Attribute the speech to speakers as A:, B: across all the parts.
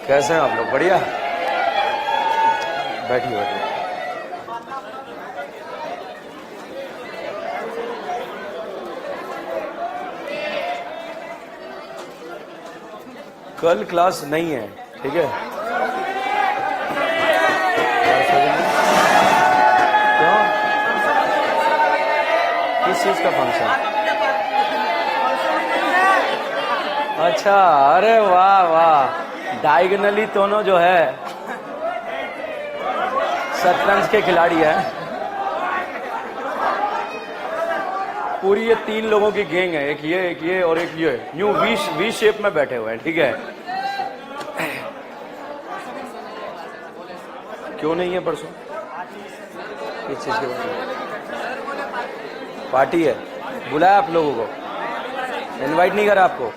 A: कैसे हैं आप लोग? बढ़िया। बैठिए बैठिए। कल क्लास नहीं है, ठीक है? क्यों? किस चीज का फंक्शन? अच्छा, अरे वाह वाह, डायगनली दोनों जो है शतरंज के खिलाड़ी हैं। पूरी ये 3 लोगों की गैंग है, एक ये और एक ये, यूं वी शेप में बैठे हुए हैं, ठीक है? क्यों नहीं है परसों? किस चीज की पार्टी है? बुलाया आप लोगों को? इनवाइट नहीं करा आपको?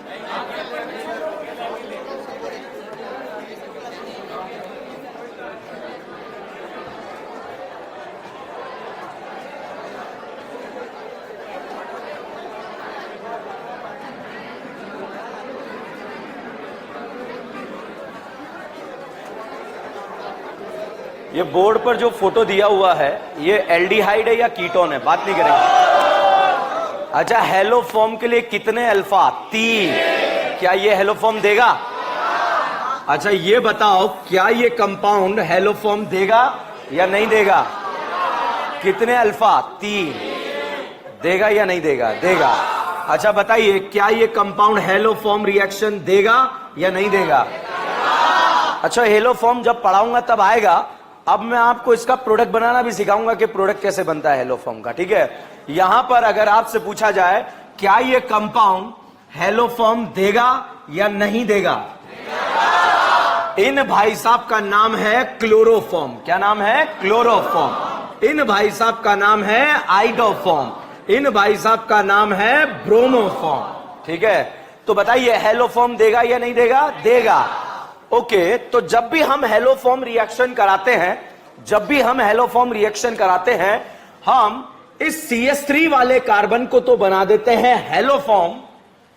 A: ये बोर्ड पर जो फोटो दिया हुआ है, ये एल्डिहाइड है या कीटोन है? बात नहीं करेंगे। अच्छा, हेलो फॉर्म के लिए कितने अल्फा? 3। क्या ये हेलो फॉर्म देगा? अच्छा, ये बताओ, क्या ये कंपाउंड हेलो फॉर्म देगा या नहीं देगा? कितने अल्फा? 3। देगा या नहीं देगा? देगा। अच्छा बताइए, क्या ये कंपाउंड हेलो फॉर्म रिएक्शन देगा या नहीं देगा? अच्छा, हेलो फॉर्म जब पढ़ाऊंगा तब आएगा। अब मैं आपको इसका प्रोडक्ट बनाना भी सिखाऊंगा कि प्रोडक्ट कैसे बनता है हेलो फॉर्म का, ठीक है? यहां पर अगर आपसे पूछा जाए क्या ये कंपाउंड हेलो फॉर्म देगा या नहीं देगा, इन भाई साहब का नाम है क्लोरोफॉर्म। क्या नाम है? क्लोरोफॉर्म। इन भाई साहब का नाम है आइडोफॉर्म। इन भाई साहब का नाम है ब्रोमोफॉर्म, ठीक है? तो बताइए, हेलो फॉर्म देगा या नहीं देगा? देगा। ओके, तो जब भी हम हेलो फॉर्म रिएक्शन कराते हैं, हम इस CH3 वाले कार्बन को तो बना देते हैं हेलो फॉर्म,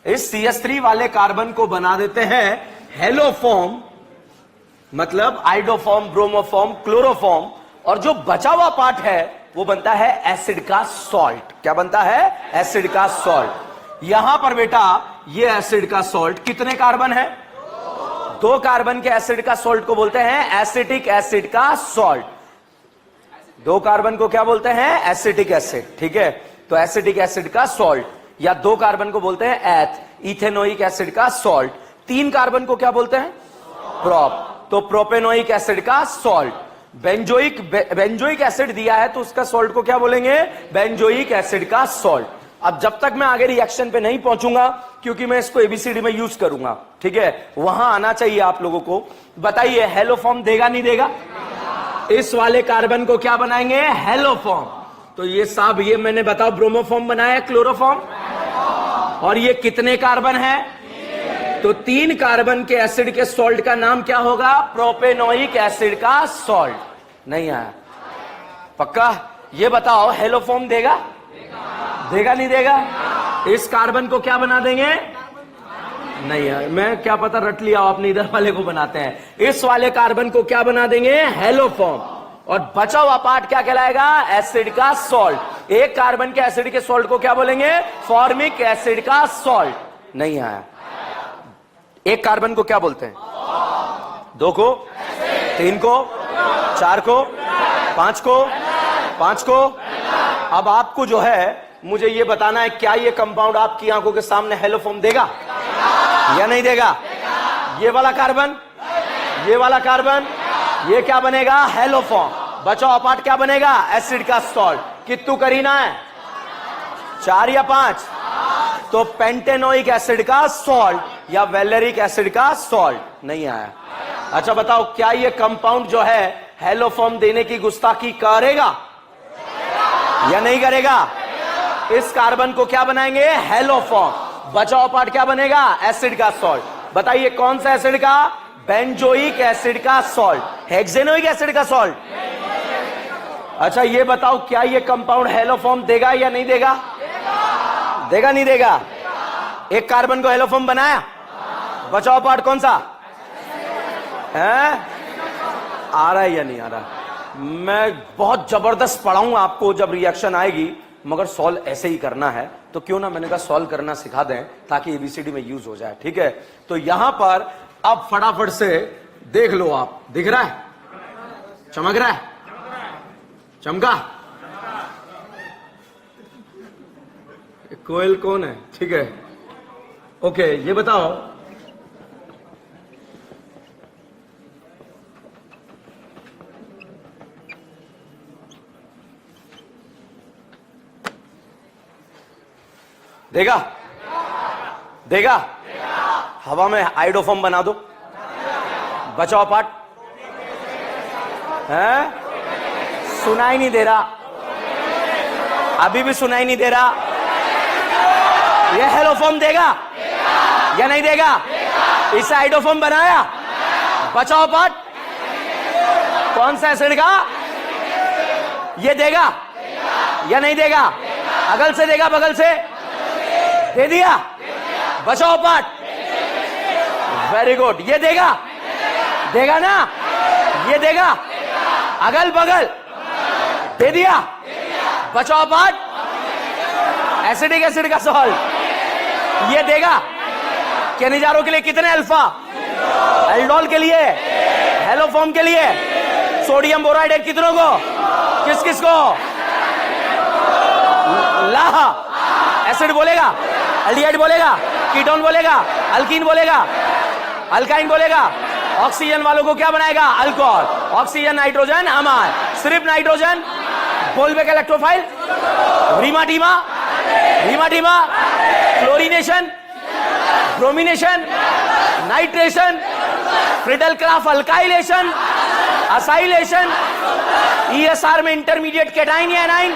A: इस CH3 वाले कार्बन को बना देते हैं हेलो फॉर्म, मतलब आइडोफॉर्म, ब्रोमोफॉर्म, क्लोरोफॉर्म, और जो बचा हुआ पार्ट है वो बनता है एसिड का सॉल्ट। क्या बनता है? एसिड का सॉल्ट। यहां पर बेटा ये एसिड का सॉल्ट कितने कार्बन है? 2 कार्बन के एसिड का सॉल्ट को बोलते हैं एसिटिक एसिड का सॉल्ट। 2 कार्बन को क्या बोलते हैं? एसिटिक एसिड, ठीक है? तो एसिटिक एसिड का सॉल्ट, या 2 कार्बन को बोलते हैं इथेनोइक एसिड का सॉल्ट। 3 कार्बन को क्या बोलते हैं? प्रोप, तो प्रोपेनोइक एसिड का सॉल्ट। बेंजोइक एसिड दिया है तो उसका सॉल्ट को क्या बोलेंगे? बेंजोइक एसिड का सॉल्ट। अब जब तक मैं आगे रिएक्शन पे नहीं पहुंचूंगा, क्योंकि मैं इसको एबीसीडी में यूज करूंगा, ठीक है? वहां आना चाहिए आप लोगों को। बताइए, हेलो फॉर्म देगा नहीं देगा? इस वाले कार्बन को क्या बनाएंगे? Hello form. तो ये साहब, ये मैंने बताओ ब्रोमोफॉर्म बनाया, क्लोरोफॉर्म, और ये कितने कार्बन है? तो 3 कार्बन के एसिड के सॉल्ट का नाम क्या होगा? प्रोपेनोइक एसिड का सॉल्ट। नहीं आया? पक्का? ये बताओ, हेलो फॉर्म देगा? देगा नहीं देगा? इस कार्बन को क्या बना देंगे? नहीं है, मैं क्या पता रट लिया आपने, इधर वाले को बनाते हैं। इस वाले कार्बन को क्या बना देंगे? Hello form. और बचा हुआ पार्ट क्या कहलाएगा? एसिड का सॉल्ट। एक कार्बन के एसिड के सॉल्ट को क्या बोलेंगे? फॉर्मिक एसिड का सॉल्ट। नहीं आया? एक कार्बन को क्या बोलते हैं? 2 को, 3 को, 4 को, 5 को। अब आपको जो है मुझे ये बताना है, क्या ये कंपाउंड आपकी आंखों के सामने हेलो फॉर्म देगा या नहीं देगा? ये वाला कार्बन, ये वाला कार्बन, ये क्या बनेगा? Hello form. बचा हुआ पार्ट क्या बनेगा? एसिड का सॉल्ट। कितू करीना है? 4 या 5? तो पेंटेनोइक एसिड का सॉल्ट या वेलेरिक एसिड का सॉल्ट। नहीं आया? अच्छा बताओ, क्या ये कंपाउंड जो है हेलो फॉर्म देने की गुस्ताखी करेगा या नहीं करेगा? इस कार्बन को क्या बनाएंगे? Hello form. बचा हुआ पार्ट क्या बनेगा? एसिड का सॉल्ट। बताइए, कौन सा एसिड का? बेंजोइक एसिड का सॉल्ट। हेक्सेनोइक एसिड का सॉल्ट। अच्छा ये बताओ, क्या ये कंपाउंड हेलो फॉर्म देगा या नहीं देगा? देगा नहीं देगा? एक कार्बन को हेलो फॉर्म बनाया, बचा हुआ पार्ट कौन सा? है? आ रहा है या नहीं आ रहा? मैं बहुत जबरदस्त पढ़ाऊंगा आपको जब रिएक्शन आएगी, मगर सॉल्व ऐसे ही करना है। तो क्यों ना मैंने कहा सॉल्व करना सिखा दें ताकि एबीसीडी में यूज हो जाए। ठीक है, तो यहां पर अब फटाफट से देख लो। आप दिख रहा है? चमक रहा है? चमका? कोयल कौन है? ठीक है, ओके, ये बताओ देगा? देगा? हवा में आइडोफॉर्म बना दो, बचाओ पाठ है? सुनाई नहीं दे रहा, अभी भी सुनाई नहीं दे रहा। ये हेलोफॉर्म देगा या नहीं देगा? इससे आइडोफॉर्म बनाया, बचाओ पाठ कौन सा एसिड का? ये देगा या नहीं देगा? अगल से देगा, बगल से दे दिया, बचाओ पाठ, वेरी गुड। ये देगा? देगा ना? ये देगा? अगल बगल दे दिया, बचाओ पाठ, एसिडिक एसिड का सॉल्ट। ये देगा? केनिजारो के लिए कितने अल्फा? एल्डोल के लिए, हेलोफॉर्म के लिए, सोडियम बोराइड कितनों को? किस किस को? ला एसिड बोलेगा, एल्डिहाइड बोलेगा, कीटोन बोलेगा, अल्कीन बोलेगा, अल्काइन बोलेगा। ऑक्सीजन वालों को क्या बनाएगा? अल्कोहल। ऑक्सीजन नाइट्रोजन अमार, सिर्फ नाइट्रोजन बोलबेक electrophile, Reimer Tiemann, Reimer Tiemann, chlorination, bromination, nitration, Friedel Crafts alkylation, acylation, ESR में इंटरमीडिएट केटाइन या एनाइन,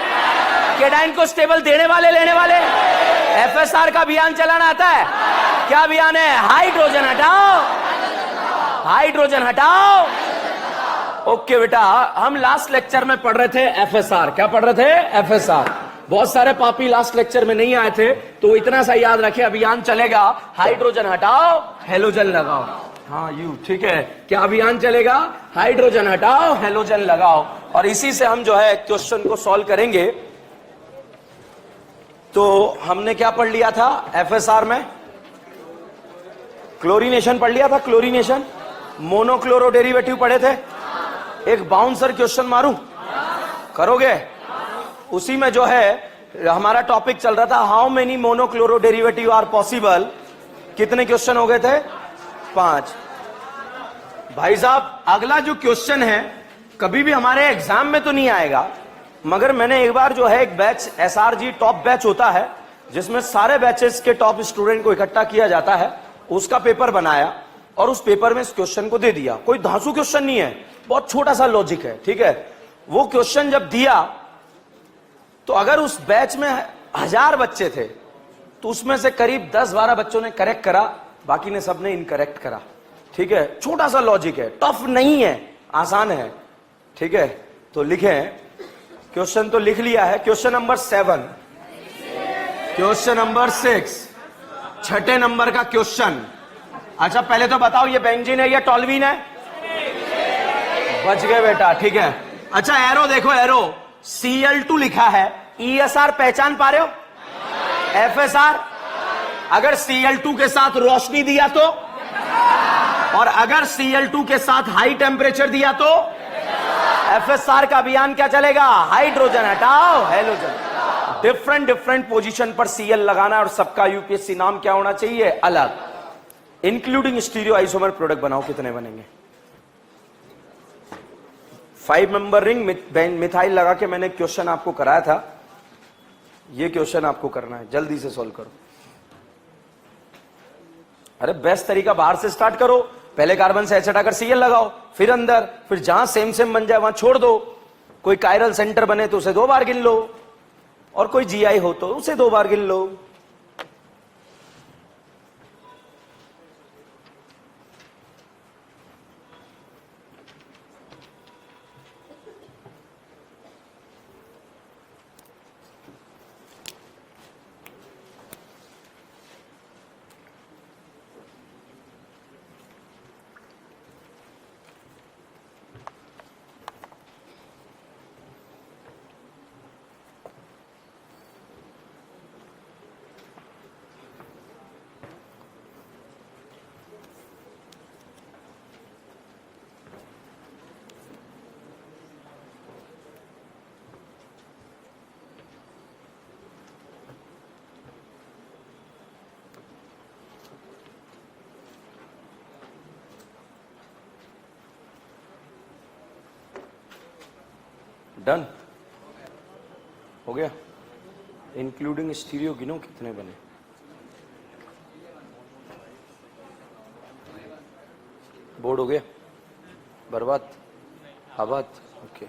A: केटाइन को स्टेबल देने वाले लेने वाले। एफएसआर का अभियान चलाना आता है? क्या अभियान है? हाइड्रोजन हटाओ, हाइड्रोजन हटाओ। ओके बेटा, हम लास्ट लेक्चर में पढ़ रहे थे एफएसआर। क्या पढ़ रहे थे? एफएसआर। बहुत सारे पापी लास्ट लेक्चर में नहीं आए थे, तो इतना सा याद रखे, अभियान चलेगा, हाइड्रोजन हटाओ, हेलोजन लगाओ। हाँ यू, ठीक है, क्या अभियान चलेगा? हाइड्रोजन हटाओ, हेलोजन लगाओ। और इसी से हम जो है क्वेश्चन को सॉल्व करेंगे। तो हमने क्या पढ़ लिया था एफएसआर में? क्लोरीनेशन पढ़ लिया था, क्लोरीनेशन। मोनोक्लोरो डेरिवेटिव पढ़े थे। एक बाउंसर क्वेश्चन मारूं, करोगे? उसी में जो है हमारा टॉपिक चल रहा था, how many monochloro derivative are possible. कितने क्वेश्चन हो गए थे? 5। भाई साहब, अगला जो क्वेश्चन है कभी भी हमारे एग्जाम में तो नहीं आएगा, मगर मैंने एक बार जो है एक बैच, एसआरजी टॉप बैच होता है जिसमें सारे बैचेस के टॉप स्टूडेंट को इकट्ठा किया जाता है, उसका पेपर बनाया और उस पेपर में इस क्वेश्चन को दे दिया। कोई धांसू क्वेश्चन नहीं है, बहुत छोटा सा लॉजिक है। ठीक है, वो क्वेश्चन जब दिया तो अगर उस बैच में 1000 बच्चे थे तो उसमें से करीब 10-12 बच्चों ने करेक्ट करा, बाकी ने सबने इनकरेक्ट करा। ठीक है, छोटा सा लॉजिक है, टफ नहीं है, आसान है। ठीक है, तो लिखें, क्वेश्चन तो लिख लिया है। क्वेश्चन नंबर 7, क्वेश्चन नंबर 6, छठे नंबर का क्वेश्चन। अच्छा पहले तो बताओ ये बेंजीन है या टॉल्वीन है? बच गए बेटा, ठीक है। अच्छा एरो देखो, एरो Cl2 लिखा है, ESR पहचान पा रहे हो? FSR, अगर Cl2 के साथ रोशनी दिया तो, और अगर Cl2 के साथ हाई टेम्परेचर दिया तो FSR का अभियान क्या चलेगा? हाइड्रोजन हटाओ, हेलोजन। डिफरेंट डिफरेंट पोजीशन पर Cl लगाना, और सबका यूपीएससी नाम क्या होना चाहिए? अलग। इंक्लूडिंग स्टीरियो आइसोमर प्रोडक्ट बनाओ, कितने बनेंगे? 5 मेंबर रिंग मिथाइल लगा के मैंने क्वेश्चन आपको कराया था, ये क्वेश्चन आपको करना है, जल्दी से सॉल्व करो। अरे बेस्ट तरीका, बाहर से स्टार्ट करो, पहले कार्बन से एच हटाकर Cl लगाओ, फिर अंदर, फिर जहां सेम सेम बन जाए वहां छोड़ दो। कोई कायरल सेंटर बने तो उसे 2 बार गिन लो, और कोई जीआई हो तो उसे 2 बार गिन लो। डन हो गया। इंक्लूडिंग स्टीरियो गिनो कितने बने। बोर्ड हो गया बर्बाद आबाद। ओके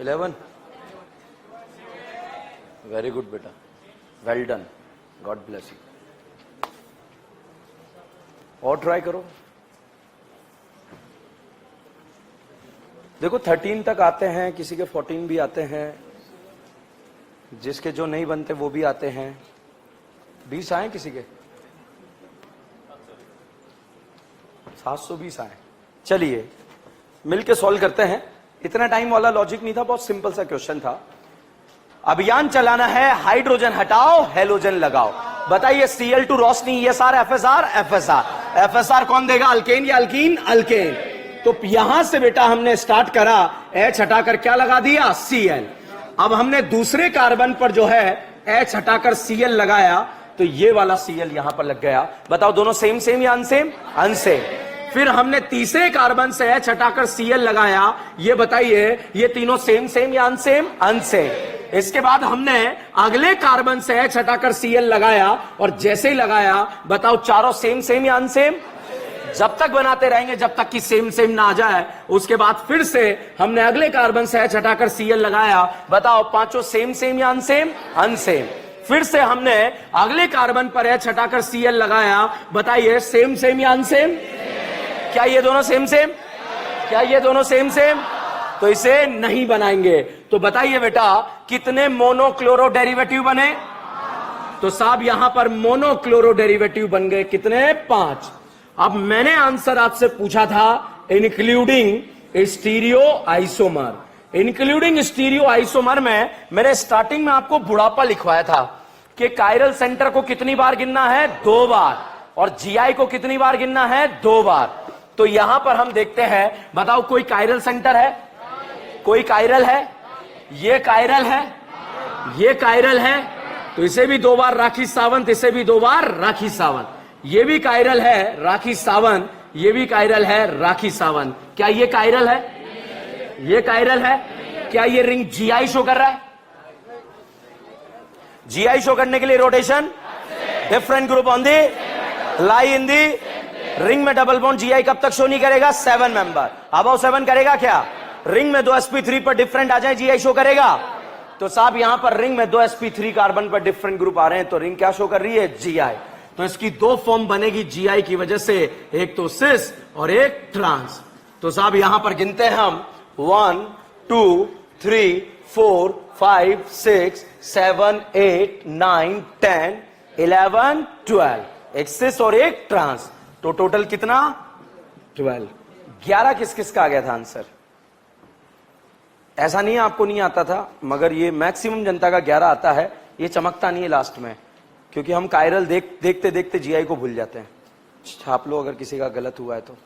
A: 11 वेरी गुड बेटा well done God bless you. और ट्राई करो। देखो 13 तक आते हैं, किसी के 14 भी आते हैं, जिसके जो नहीं बनते वो भी आते हैं। 20 आए किसी के 720 आए। चलिए मिलके सॉल्व करते हैं। इतना टाइम वाला लॉजिक नहीं था, बहुत सिंपल सा क्वेश्चन था। अभियान चलाना है, हाइड्रोजन हटाओ हेलोजन लगाओ। बताइए Cl2 रोशनी, ESR FSR FSR। FSR कौन देगा, अल्केन या अल्कीन, अल्केन। तो यहां से बेटा हमने स्टार्ट करा, H हटाकर क्या लगा दिया, Cl। अब हमने दूसरे कार्बन पर जो है H हटाकर Cl लगाया, तो ये वाला Cl यहां पर लग गया। बताओ दोनों सेम सेम या अनसेम, अनसेम। फिर हमने तीसरे कार्बन से H हटाकर Cl लगाया, ये बताइए ये तीनों सेम सेम या अनसेम, अनसेम। इसके बाद हमने अगले कार्बन से H हटाकर Cl लगाया, और जैसे ही लगाया बताओ चारों सेम सेम या अनसेम। जब तक बनाते रहेंगे जब तक कि सेम सेम ना आ जाए। उसके बाद फिर से हमने अगले कार्बन से H हटाकर Cl लगाया, बताओ पांचों सेम सेम या अनसेम, अनसेम। फिर से हमने अगले कार्बन पर H हटाकर Cl लगाया, बताइए सेम सेम या अनसेम। क्या ये दोनों सेम सेम, क्या ये दोनों सेम सेम। तो इसे नहीं बनाएंगे। तो बताइए बेटा कितने मोनोक्लोरो डेरिवेटिव बने। तो साहब यहां पर मोनोक्लोरो डेरिवेटिव बन गए कितने, 5। अब मैंने आंसर आपसे पूछा था including stereo isomer. Including stereo isomer में मैंने स्टार्टिंग में आपको बुढ़ापा लिखवाया था कि कायरल सेंटर को कितनी बार गिनना है, 2 बार, और जीआई को कितनी बार गिनना है, 2 बार। तो यहां पर हम देखते हैं, बताओ कोई कायरल सेंटर है, कोई कायरल है, ये कायरल है, ये कायरल है, तो इसे भी 2 बार राखी सावंत, इसे भी 2 बार राखी सावंत। ये भी कायरल है राखी सावंत, ये भी कायरल है राखी सावंत। क्या ये कायरल है, ये कायरल है। क्या ये रिंग जीआई शो कर रहा है, जीआई शो करने के लिए rotation different group on the lie in the ring में डबल बॉन्ड। जीआई कब तक शो नहीं करेगा, 7 मेंबर। अबाउ 7 करेगा क्या, रिंग में 2 sp3 पर डिफरेंट आ जाए जीआई शो करेगा। तो साहब यहां पर रिंग में 2 sp3 कार्बन पर डिफरेंट ग्रुप आ रहे हैं, तो रिंग क्या शो कर रही है, जीआई। तो इसकी 2 फॉर्म बनेगी जीआई की वजह से, एक तो सिस और एक ट्रांस। तो साहब यहां पर गिनते हैं हम 1 2 3 4 5 6 7 8 9 10 11 12, एक सिस और एक ट्रांस। तो टोटल कितना, 12। 11 किस किस का आ गया था आंसर। ऐसा नहीं है आपको नहीं आता था, मगर ये मैक्सिमम जनता का 11 आता है। ये चमकता नहीं है लास्ट में, क्योंकि हम कायरल देखते देखते जीआई को भूल जाते हैं। छाप लो अगर किसी का गलत हुआ है तो।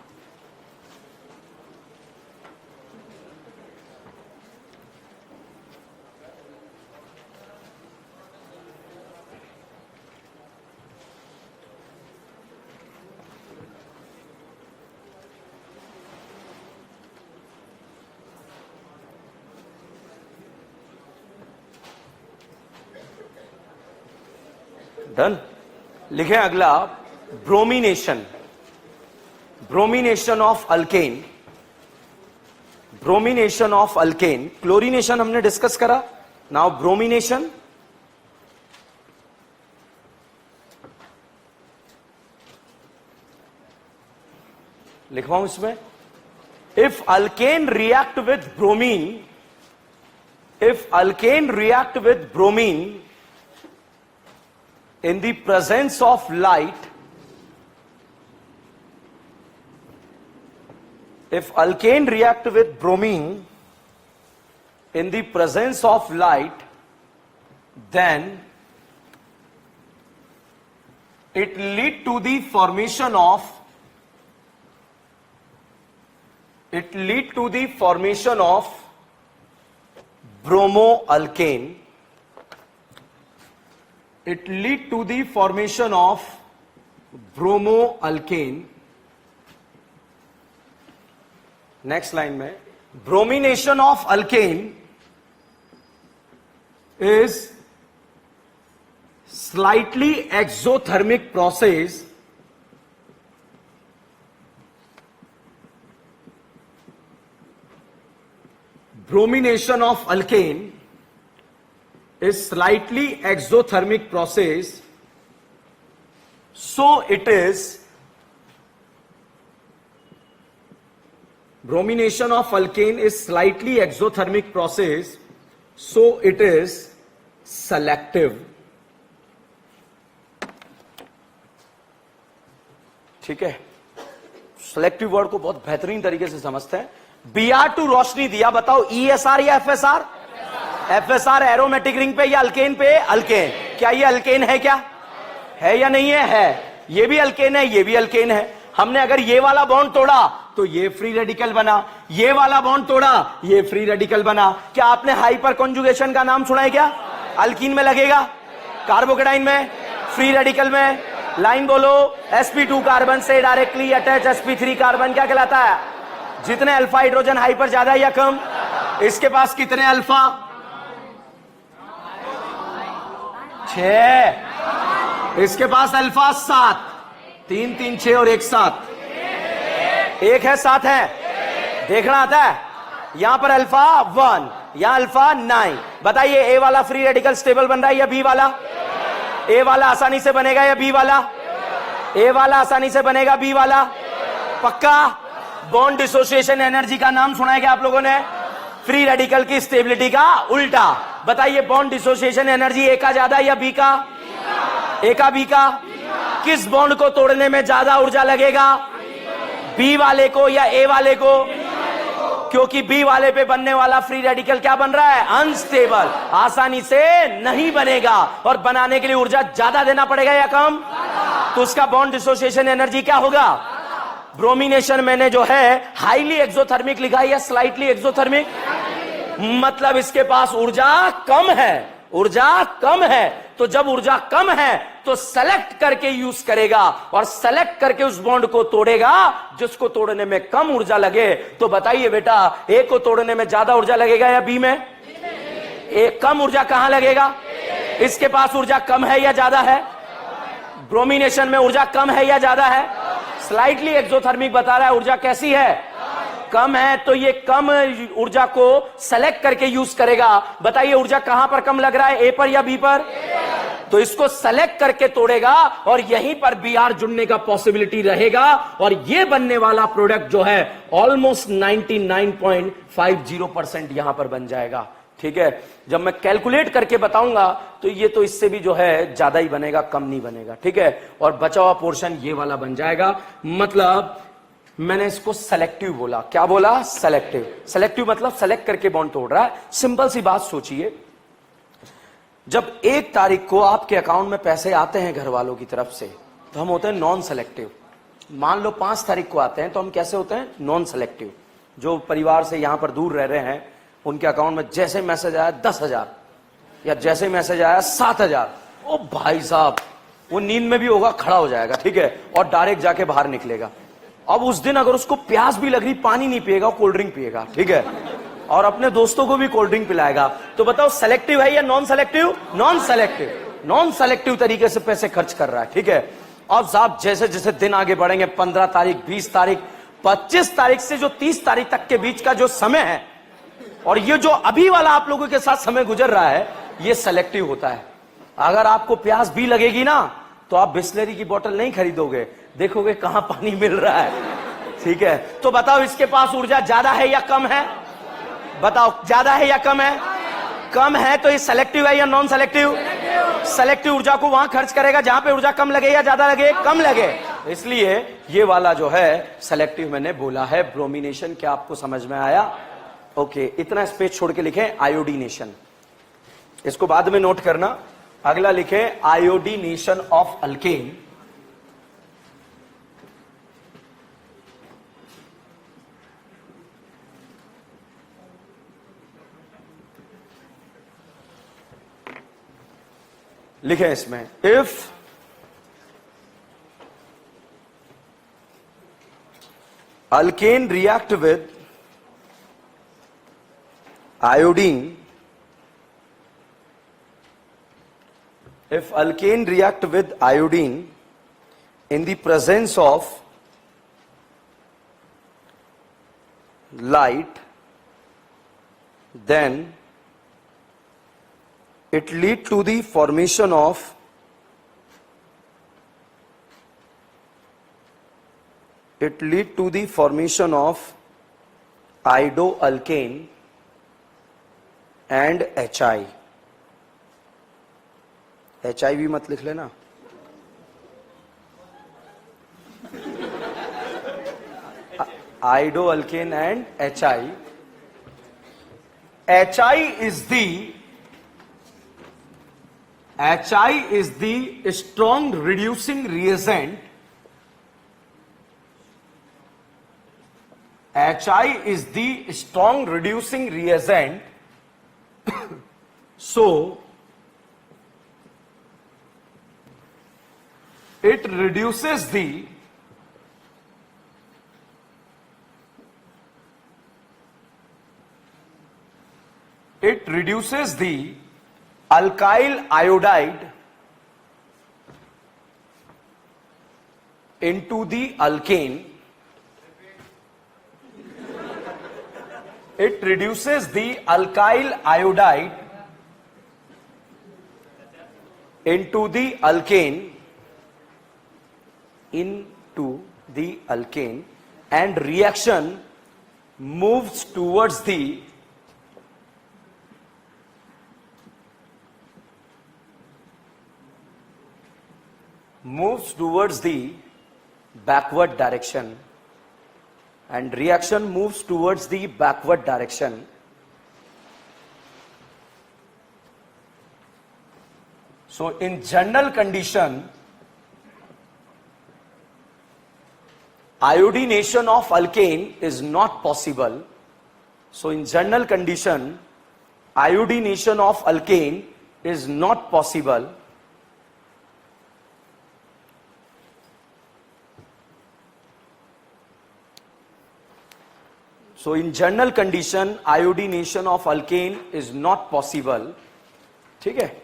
A: डन। लिखें अगला, bromination, bromination of alkane, bromination of alkane. Chlorination हमने डिस्कस करा, नाउ ब्रोमिनेशन। लिखवाऊं इसमें, if alkane react with bromine, if alkane react with bromine in the presence of light, if alkane react with bromine in the presence of light, then it lead to the formation of, it lead to the formation of bromoalkane. It lead to the formation of bromoalkane. Next line में, bromination of alkane is slightly exothermic process bromination of alkane is slightly exothermic process, so it is bromination of alkane is slightly exothermic process, so it is selective. ठीक है, selective word को बहुत बेहतरीन तरीके से समझते हैं। Br2 रोशनी दिया, बताओ ESR या FSR? FSR एरोमेटिक रिंग पे या अल्केन पे? अल्केन। क्या ये अल्केन है? क्या है या नहीं है? है। ये भी अल्केन है, ये भी अल्केन है। हमने अगर ये वाला बॉन्ड तोड़ा तो ये फ्री रेडिकल बना, ये वाला बॉन्ड तोड़ा ये फ्री रेडिकल बना। क्या आपने हाइपर कॉन्जुगेशन का नाम सुना है? क्या अल्कीन में लगेगा, कार्बोकेटाइन में, फ्री रेडिकल में? लाइन बोलो, sp2 कार्बन से डायरेक्टली अटैच sp3 कार्बन क्या कहलाता है? जितने अल्फा हाइड्रोजन हाइपर ज्यादा या कम? इसके पास कितने अल्फा? 6। इसके पास अल्फा 7, 3 3 6 और 1 7। 1 है 7 है, देखना आता है। यहां पर अल्फा 1, यहां अल्फा 9। बताइए ए वाला फ्री रेडिकल स्टेबल बन रहा है या बी वाला? ए वाला आसानी से बनेगा या बी वाला? ए वाला आसानी से बनेगा, बी वाला पक्का। बॉन्ड डिसोसिएशन एनर्जी का नाम सुना है क्या आप लोगों ने? फ्री रेडिकल की स्टेबिलिटी का उल्टा। बताइए बॉन्ड डिसोसिएशन एनर्जी ए का ज्यादा या बी का? ए का, बी का? किस बॉन्ड को तोड़ने में ज्यादा ऊर्जा लगेगा, बी वाले को या ए वाले को? क्योंकि बी वाले पे बनने वाला फ्री रेडिकल क्या बन रहा है? अनस्टेबल, आसानी से नहीं बनेगा और बनाने के लिए ऊर्जा ज्यादा देना पड़ेगा या कम? तो उसका बॉन्ड डिसोसिएशन एनर्जी क्या होगा? ब्रोमिनेशन मैंने जो है हाईली एक्सोथर्मिक लिखा है या स्लाइटली एक्सोथर्मिक? मतलब इसके पास ऊर्जा कम है, ऊर्जा कम है। तो जब ऊर्जा कम है तो सेलेक्ट करके यूज करेगा और सेलेक्ट करके उस बॉन्ड को तोड़ेगा जिसको तोड़ने में कम ऊर्जा लगे। तो बताइए बेटा, ए को तोड़ने में ज्यादा ऊर्जा लगेगा या बी में? ए कम ऊर्जा कहां लगेगा? इसके पास ऊर्जा कम है या ज्यादा है? ब्रोमिनेशन में ऊर्जा कम है या ज्यादा है? स्लाइटली एक्सोथर्मिक बता रहा है ऊर्जा कैसी है? कम है। तो ये कम ऊर्जा को सेलेक्ट करके यूज करेगा। बताइए ऊर्जा कहां पर कम लग रहा है, ए पर या बी पर? तो इसको सेलेक्ट करके तोड़ेगा और यहीं पर Br जुड़ने का पॉसिबिलिटी रहेगा और ये बनने वाला प्रोडक्ट जो है ऑलमोस्ट 99.50% यहां पर बन जाएगा। ठीक है, जब मैं कैलकुलेट करके बताऊंगा तो ये तो इससे भी जो है ज्यादा ही बनेगा, कम नहीं बनेगा। ठीक है, और बचा हुआ पोर्शन ये वाला बन जाएगा। मतलब मैंने इसको सेलेक्टिव बोला। क्या बोला? सेलेक्टिव। सेलेक्टिव मतलब सेलेक्ट करके बॉन्ड तोड़ रहा है। सिंपल सी बात सोचिए, जब 1 तारीख को आपके अकाउंट में पैसे आते हैं घर वालों की तरफ से तो हम होते हैं नॉन सेलेक्टिव। मान लो 5 तारीख को आते हैं तो हम कैसे होते हैं? Non selective. जो परिवार से यहां पर दूर रह रहे हैं उनके अकाउंट में जैसे मैसेज आया 10,000 या जैसे मैसेज आया 7,000, ओ भाई साहब वो नींद में भी होगा, खड़ा हो जाएगा। ठीक है, और डायरेक्ट जाके बाहर निकलेगा। अब उस दिन अगर उसको प्यास भी लग रही, पानी नहीं पिएगा, कोल्ड ड्रिंक पिएगा। ठीक है, और अपने दोस्तों को भी कोल्ड ड्रिंक पिलाएगा। तो बताओ सेलेक्टिव है या non selective? Non selective. Non selective तरीके से पैसे खर्च कर रहा है। ठीक है, अब साहब जैसे जैसे दिन आगे बढ़ेंगे, 15 तारीख, 20 तारीख, 25 तारीख से जो 30 तारीख तक के बीच का जो समय है और ये जो अभी वाला आप लोगों के साथ समय गुजर रहा है, ये सेलेक्टिव होता है। अगर आपको प्यास भी लगेगी ना तो आप बिस्लरी की बोतल नहीं खरीदोगे, देखोगे कहां पानी मिल रहा है। ठीक है, तो बताओ इसके पास ऊर्जा ज्यादा है या कम है? बताओ ज्यादा है या कम है? कम है। तो ये सेलेक्टिव है या नॉन सेलेक्टिव? सेलेक्टिव ऊर्जा को वहां खर्च करेगा जहां पे ऊर्जा कम लगे या ज्यादा लगे? कम लगे। इसलिए ये वाला जो है सेलेक्टिव मैंने बोला है। ब्रोमिनेशन क्या आपको समझ में आया? ओके, इतना स्पेस छोड़ के लिखें आयोडीनेशन, इसको बाद में नोट करना। अगला लिखें आयोडीनेशन ऑफ अल्केन। लिखें इसमें, if alkane react with iodine, if alkane react with iodine in the presence of light, then it lead to the formation of iodoalkane and HI. HI भी मत लिख लेना. Iodoalkane and HI. HI is the strong reducing reagent. HI is the strong reducing reagent. So it reduces the alkyl iodide into the alkane. It reduces the alkyl iodide into the alkane and reaction moves towards the backward direction, and reaction moves towards the backward direction. So in general condition, iodination of alkane is not possible. So in general condition, iodination of alkane is not possible. So in general condition, iodination of alkane is not possible. ठीक है,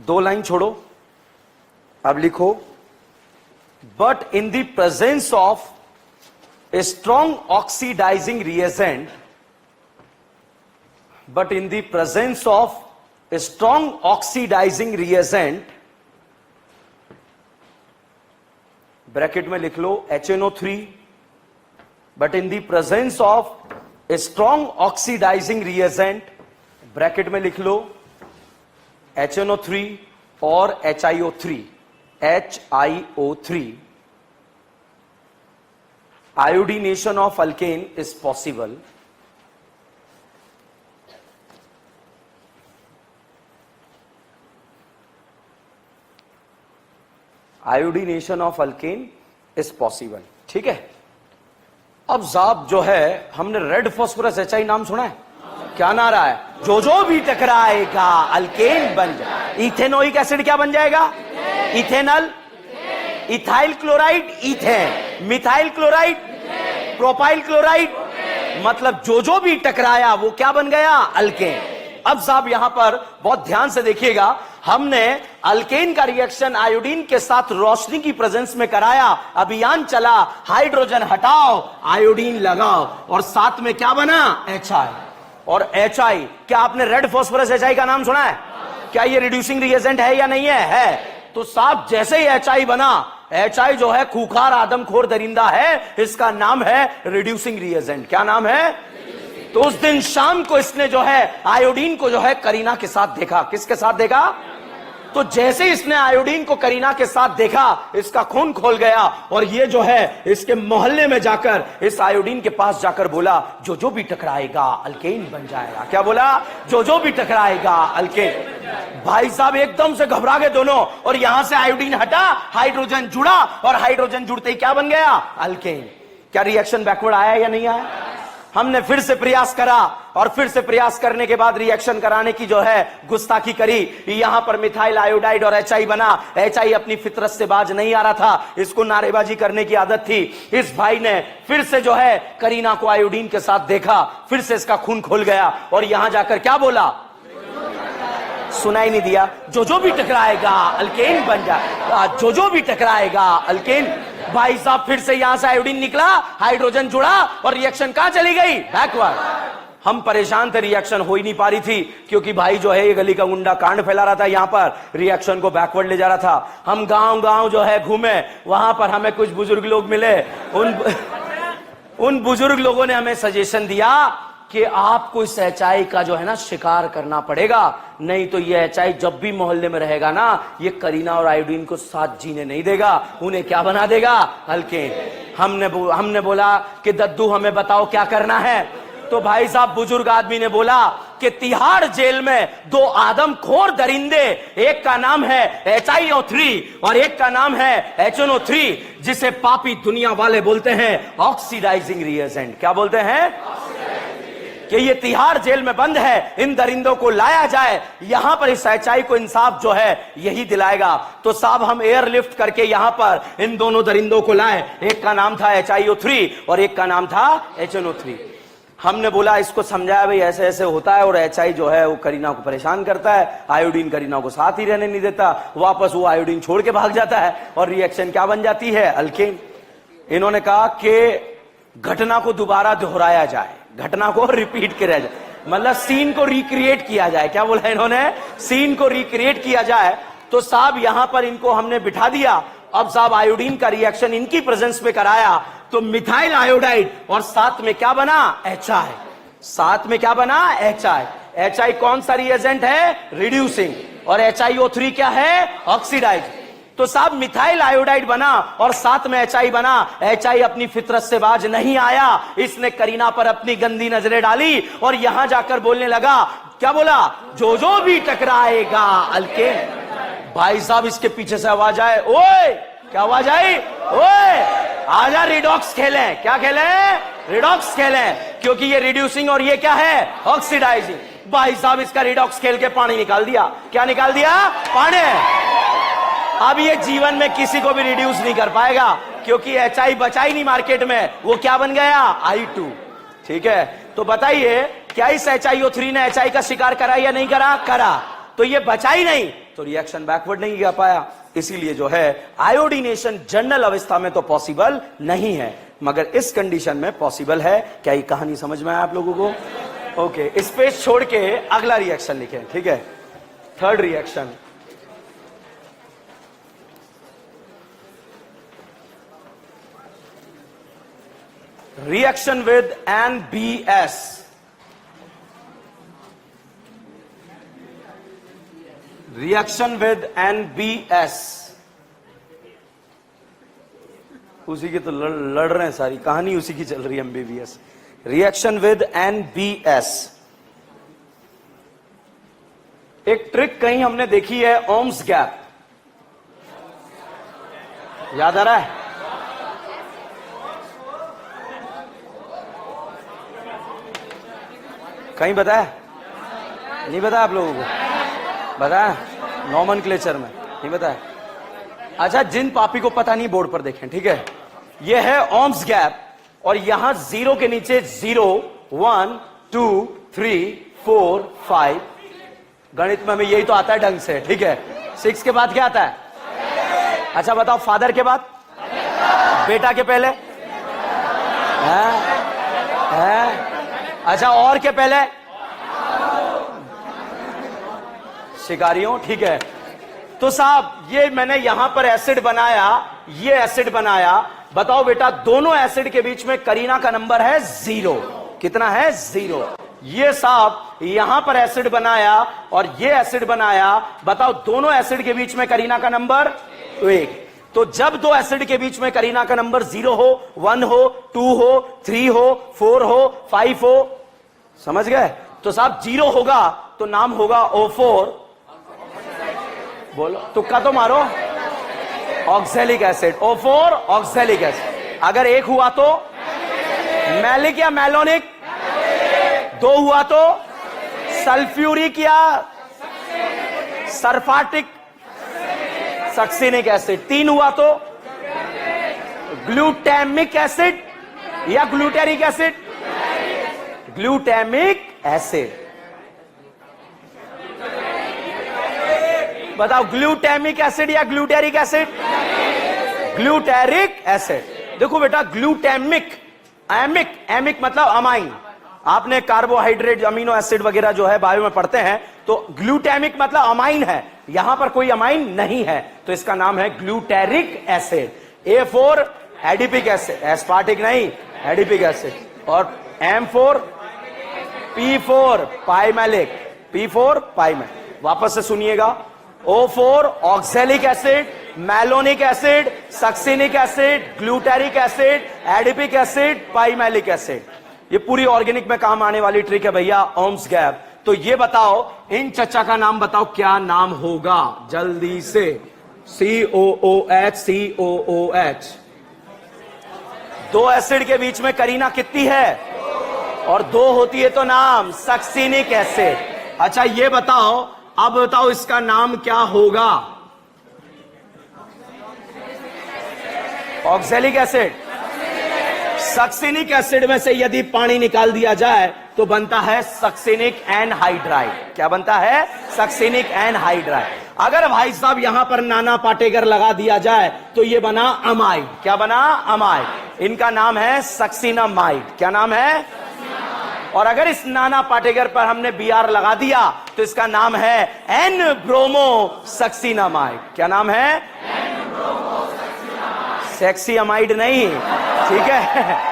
A: 2 line छोड़ो, अब लिखो, but in the presence of a strong oxidizing reagent, bracket में लिख लो HNO3, but in the presence of a strong oxidizing reagent, bracket में लिख लो HNO3 और HiO3, iodination of alkane is possible. Iodination of alkane is possible. ठीक है. अब साहब जो है, हमने रेड फास्फोरस HI नाम सुना है? क्या नारा है? जो भी टकराएगा अल्केन बन जाए. इथेनोइक एसिड क्या बन जाएगा? Ethanal, ethyl chloride, ethane, methyl chloride, propyl chloride, मतलब जो भी टकराया वो क्या बन गया? अल्केन. अब साहब यहां पर बहुत ध्यान से देखिएगा, हमने अल्केन का रिएक्शन आयोडीन के साथ रोशनी की प्रेजेंस में कराया, अभियान चला, हाइड्रोजन हटाओ, आयोडीन लगाओ, और साथ में क्या बना? HI. और HI, क्या आपने रेड फास्फोरस HI का नाम सुना है? क्या ये रिड्यूसिंग रिएजेंट है या नहीं है? है. तो साहब जैसे ही HI बना, HI जो है खूंखार आदमखोर दरिंदा है, इसका नाम है रिड्यूसिंग रिएजेंट. क्या नाम है? तो उस दिन शाम को इसने जो है आयोडीन को जो है करीना के साथ देखा. किसके साथ देखा? तो जैसे इसने आयोडीन को करीना के साथ देखा, इसका खून खोल गया, और ये जो है इसके मोहल्ले में जाकर इस आयोडीन के पास जाकर बोला, जो भी टकराएगा अल्केन बन जाएगा. क्या बोला? जो भी टकराएगा अल्केन. भाई साहब एकदम से घबरा गए दोनों, और यहां से आयोडीन हटा, हाइड्रोजन जुड़ा, और हाइड्रोजन जुड़ते ही क्या बन गया? अल्केन. क्या रिएक्शन बैकवर्ड आया या नहीं आया? हमने फिर से प्रयास करा और फिर से प्रयास करने के बाद रिएक्शन कराने की जो है गुस्ताखी करी। यहां पर मिथाइल आयोडाइड और HI बना। HI अपनी फितरत से बाज नहीं आ रहा था, इसको नारेबाजी करने की आदत थी। इस भाई ने फिर से जो है करीना को आयोडीन के साथ देखा, फिर से इसका खून खुल गया और यहां जाकर क्या बोला, सुनाई नहीं दिया, जो भी टकराएगा अल्केन बन जाए, जो भी टकराएगा अल्केन। भाई साहब फिर से यहां से आयोडीन निकला, हाइड्रोजन जुड़ा और रिएक्शन कहां चली गई, बैकवर्ड। हम परेशान थे, रिएक्शन हो ही नहीं पा रही थी क्योंकि भाई जो है ये गली का गुंडा कांड फैला रहा था, यहां पर रिएक्शन को बैकवर्ड ले जा रहा था। हम गांव गांव जो है घूमे, वहां पर हमें कुछ बुजुर्ग लोग मिले। उन बुजुर्ग लोगों ने हमें सजेशन दिया कि आपको इस HI का जो है ना शिकार करना पड़ेगा, नहीं तो ये HI जब भी मोहल्ले में रहेगा ना, ये करीना और आयोडीन को साथ जीने नहीं देगा, उन्हें क्या बना देगा, अल्केन। हमने बोला कि दद्दू हमें बताओ क्या करना है। तो भाई साहब बुजुर्ग आदमी ने बोला कि तिहाड़ जेल में 2 आदमखोर दरिंदे, एक का नाम है HIO3 और एक का नाम है HNO3, जिसे पापी दुनिया वाले बोलते हैं ऑक्सीडाइजिंग रिएजेंट। क्या बोलते हैं, कि ये तिहाड़ जेल में बंद है, इन दरिंदों को लाया जाए, यहां पर इस HI को इंसाफ जो है यही दिलाएगा। तो साहब हम एयरलिफ्ट करके यहां पर इन दोनों दरिंदों को लाए, एक का नाम था HIO3 और एक का नाम था HNO3। हमने बोला इसको समझाया, भाई ऐसे ऐसे होता है और HI जो है वो करीना को परेशान करता है, आयोडीन करीना को साथ ही रहने नहीं देता, वापस वो आयोडीन छोड़ के भाग जाता है और रिएक्शन क्या बन जाती है, अल्केन। इन्होंने कहा कि घटना को दोबारा दोहराया जाए, घटना को रिपीट किया जाए, मतलब सीन को रिक्रिएट किया जाए। क्या बोला इन्होंने, सीन को रिक्रिएट किया जाए। तो साहब यहां पर इनको हमने बिठा दिया, अब साहब आयोडीन का रिएक्शन इनकी प्रेजेंस में कराया, तो मिथाइल आयोडाइड और साथ में क्या बना, HI। साथ में क्या बना, HI। HI कौन सा रिएजेंट है, रिड्यूसिंग, और HIO3 क्या है, ऑक्सीडाइज। तो साहब मिथाइल आयोडाइड बना और साथ में HI बना। HI अपनी फितरत से बाज नहीं आया, इसने करीना पर अपनी गंदी नजरें डाली और यहां जाकर बोलने लगा, क्या बोला, जो भी टकराएगा अल्केन। भाई साहब इसके पीछे से आवाज आए, ओए, क्या आवाज आई, ओए आजा रिडॉक्स खेलें। क्या खेलें, रिडॉक्स खेलें, क्योंकि ये रिड्यूसिंग और ये क्या है, ऑक्सीडाइजिंग। भाई साहब इसका रिडॉक्स खेल के पानी निकाल दिया। क्या निकाल दिया, पानी। अब ये जीवन में किसी को भी रिड्यूस नहीं कर पाएगा क्योंकि HI बचा ही नहीं मार्केट में, वो क्या बन गया, I2। ठीक है, तो बताइए क्या इस HIO3 ने HI का शिकार करा या नहीं करा, करा, तो ये बचा ही नहीं, तो रिएक्शन बैकवर्ड नहीं कर पाया। इसीलिए जो है आयोडीनेशन जनरल अवस्था में तो पॉसिबल नहीं है, मगर इस कंडीशन में पॉसिबल है। क्या ये कहानी समझ में आया आप लोगों को, ओके। स्पेस छोड़ के अगला रिएक्शन लिखें, ठीक है। Third reaction, reaction with NBS। reaction with NBS, उसी की तो लड़ रहे हैं, सारी कहानी उसी की चल रही है, MBBS। reaction with NBS एक ट्रिक कहीं हमने देखी है, ओम्स गैप, याद आ रहा है, कहीं बताया, नहीं बताया आप लोगों को, बताया नॉमेनक्लेचर में, नहीं बताया। अच्छा, जिन पापी को पता नहीं बोर्ड पर देखें, ठीक है। ये है ओम्स गैप और यहां 0 के नीचे 0, 1, 2, 3, 4, 5। गणित में हमें यही तो आता है ढंग से, ठीक है। 6 के बाद क्या आता है, अच्छा बताओ, फादर के बाद, बेटा के पहले है? अच्छा, और के पहले शिकारियों, ठीक है। तो साहब ये मैंने यहां पर एसिड बनाया, ये एसिड बनाया, बताओ बेटा दोनों एसिड के बीच में करीना का नंबर है 0। कितना है, 0। ये साहब यहां पर एसिड बनाया और ये एसिड बनाया, बताओ दोनों एसिड के बीच में करीना का नंबर 1। तो जब दो एसिड के बीच में करीना का नंबर 0 हो, 1 हो, 2 हो, 3 हो, 4 हो, 5 हो, समझ गए। तो साहब 0 होगा तो नाम होगा O4, बोलो तुक्का तो मारो, oxalic acid, O4 oxalic acid. अगर 1 हुआ तो मैलिक या मैलोनिक, दो हुआ तो सल्फ्यूरिक या सरफाटिक सक्सिनिक एसिड। तीन हुआ तो ग्लूटामिक एसिड या ग्लूटेरिक एसिड, ग्लूटामिक एसिड। बताओ ग्लूटामिक एसिड या ग्लूटेरिक एसिड, ग्लूटेरिक एसिड। देखो बेटा ग्लूटामिक, एमिक, एमिक मतलब अमाइन, आपने कार्बोहाइड्रेट अमीनो एसिड वगैरह जो है बायो में पढ़ते हैं, तो ग्लूटामिक मतलब अमाइन है, यहां पर कोई अमाइन नहीं है तो इसका नाम है glutaric acid. A4 adipic acid, aspartic नहीं, एडिपिक एसिड। और M4 P4 pimelic, P4 pimelic. वापस से सुनिएगा, O4 oxalic acid, malonic acid, succinic acid, glutaric acid, adipic acid, pimelic acid. ये पूरी ऑर्गेनिक में काम आने वाली ट्रिक है भैया, ओम्स गैप। तो ये बताओ इन चचा का नाम बताओ, क्या नाम होगा जल्दी से। COOH, COOH। दो एसिड के बीच में करीना कितनी है, और दो होती है तो नाम सक्सिनिक एसिड। अच्छा ये बताओ, अब बताओ इसका नाम क्या होगा। ऑक्सैलिक एसिड, सक्सिनिक एसिड में से यदि पानी निकाल दिया जाए तो बनता है सक्सिनिक एनहाइड्राइड। क्या बनता है, सक्सिनिक एनहाइड्राइड। अगर भाई साहब यहां पर नाना पाटेगर लगा दिया जाए तो ये बना अमाइड। क्या बना, अमाइड। इनका नाम है सक्सिनामाइड। क्या नाम है, और अगर इस नाना पाटेगर पर हमने Br लगा दिया तो इसका नाम है एन ब्रोमो सक्सिनामाइड। क्या नाम है, सेक्सी अमाइड नहीं, ठीक है।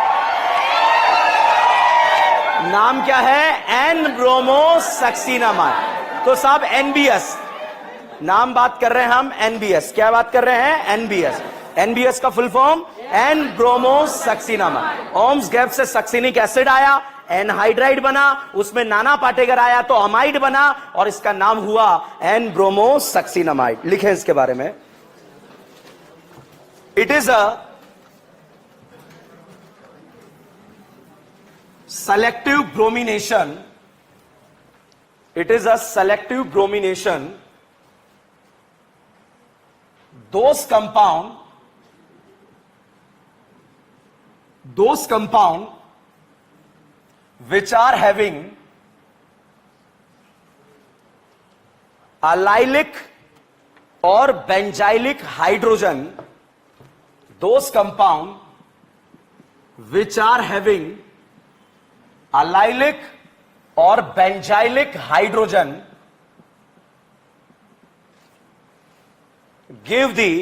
A: नाम क्या है, एन ब्रोमो सक्सिनामाइड। तो साहब NBS नाम बात कर रहे हैं हम, NBS। क्या बात कर रहे हैं, NBS। NBS का full form N bromo succinamide. ओम्स गैप से सक्सिनिक एसिड आया, एनहाइड्राइड बना, उसमें नाना पाटेगर आया तो अमाइड बना, और इसका नाम हुआ एन ब्रोमो सक्सिनामाइड। लिखें इसके बारे में, it is a selective bromination, it is a selective bromination, those compound which are having allylic or benzylic hydrogen, those compound which are having allylic or benzylic hydrogen give the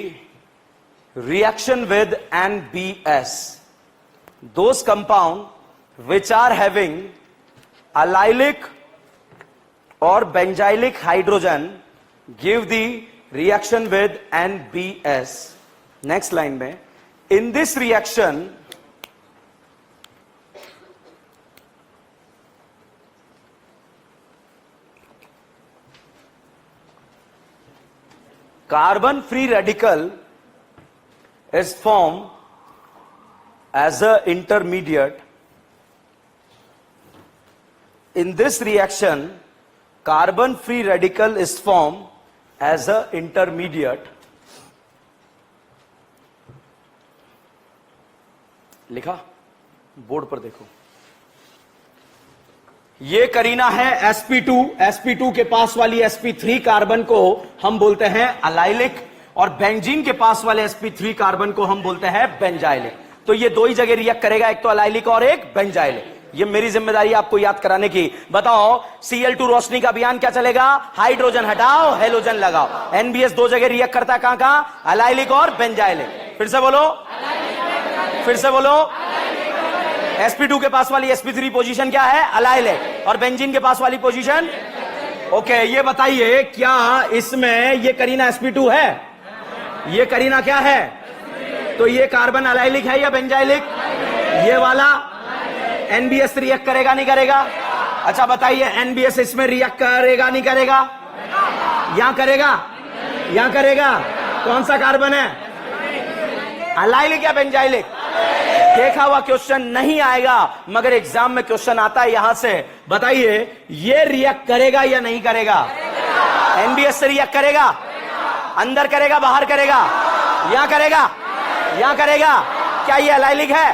A: reaction with NBS. Those compound which are having allylic or benzylic hydrogen give the reaction with NBS. Next line में, in this reaction carbon free radical is formed as a intermediate. In this reaction carbon free radical is formed as a intermediate. लिखा, board पर देखो। ये करीना है sp2, sp2 के पास वाली sp3 carbon को हम बोलते हैं अलाइलिक, और बेंजीन के पास वाले sp3 कार्बन को हम बोलते हैं बेंजाइलिक। तो ये दो ही जगह रिएक्ट करेगा, एक तो अलाइलिक और एक बेंजाइलिक। ये मेरी जिम्मेदारी आपको याद कराने की। बताओ Cl2 रोशनी का अभियान क्या चलेगा, हाइड्रोजन हटाओ हेलोजन लगाओ। NBS दो जगह रिएक्ट करता है, कहां कहां, अलाइलिक और बेंजाइलिक। फिर से बोलो, फिर से बोलो। sp2 के पास वाली sp3 पोजीशन क्या है, अलाइलिक, और बेंजीन के पास वाली पोजीशन ओके। ये बताइए क्या इसमें ये करीना sp2 है, ये करीना क्या है, तो ये कार्बन अलाइलिक है या बेंजाइलिक, ये वाला NBS रिएक्ट करेगा नहीं करेगा। अच्छा बताइए NBS इसमें रिएक्ट करेगा नहीं करेगा, यहां करेगा, यहां करेगा। कौन सा कार्बन है, अलाइलिक या बेंजाइलिक, देखा हुआ क्वेश्चन नहीं आएगा, मगर एग्जाम में क्वेश्चन आता है यहां से। बताइए, ये रिएक्ट करेगा या नहीं करेगा? एनबीएस से रिएक्ट करेगा? अंदर करेगा, बाहर करेगा? यहां करेगा, यहां करेगा? क्या ये एलाइलिक है?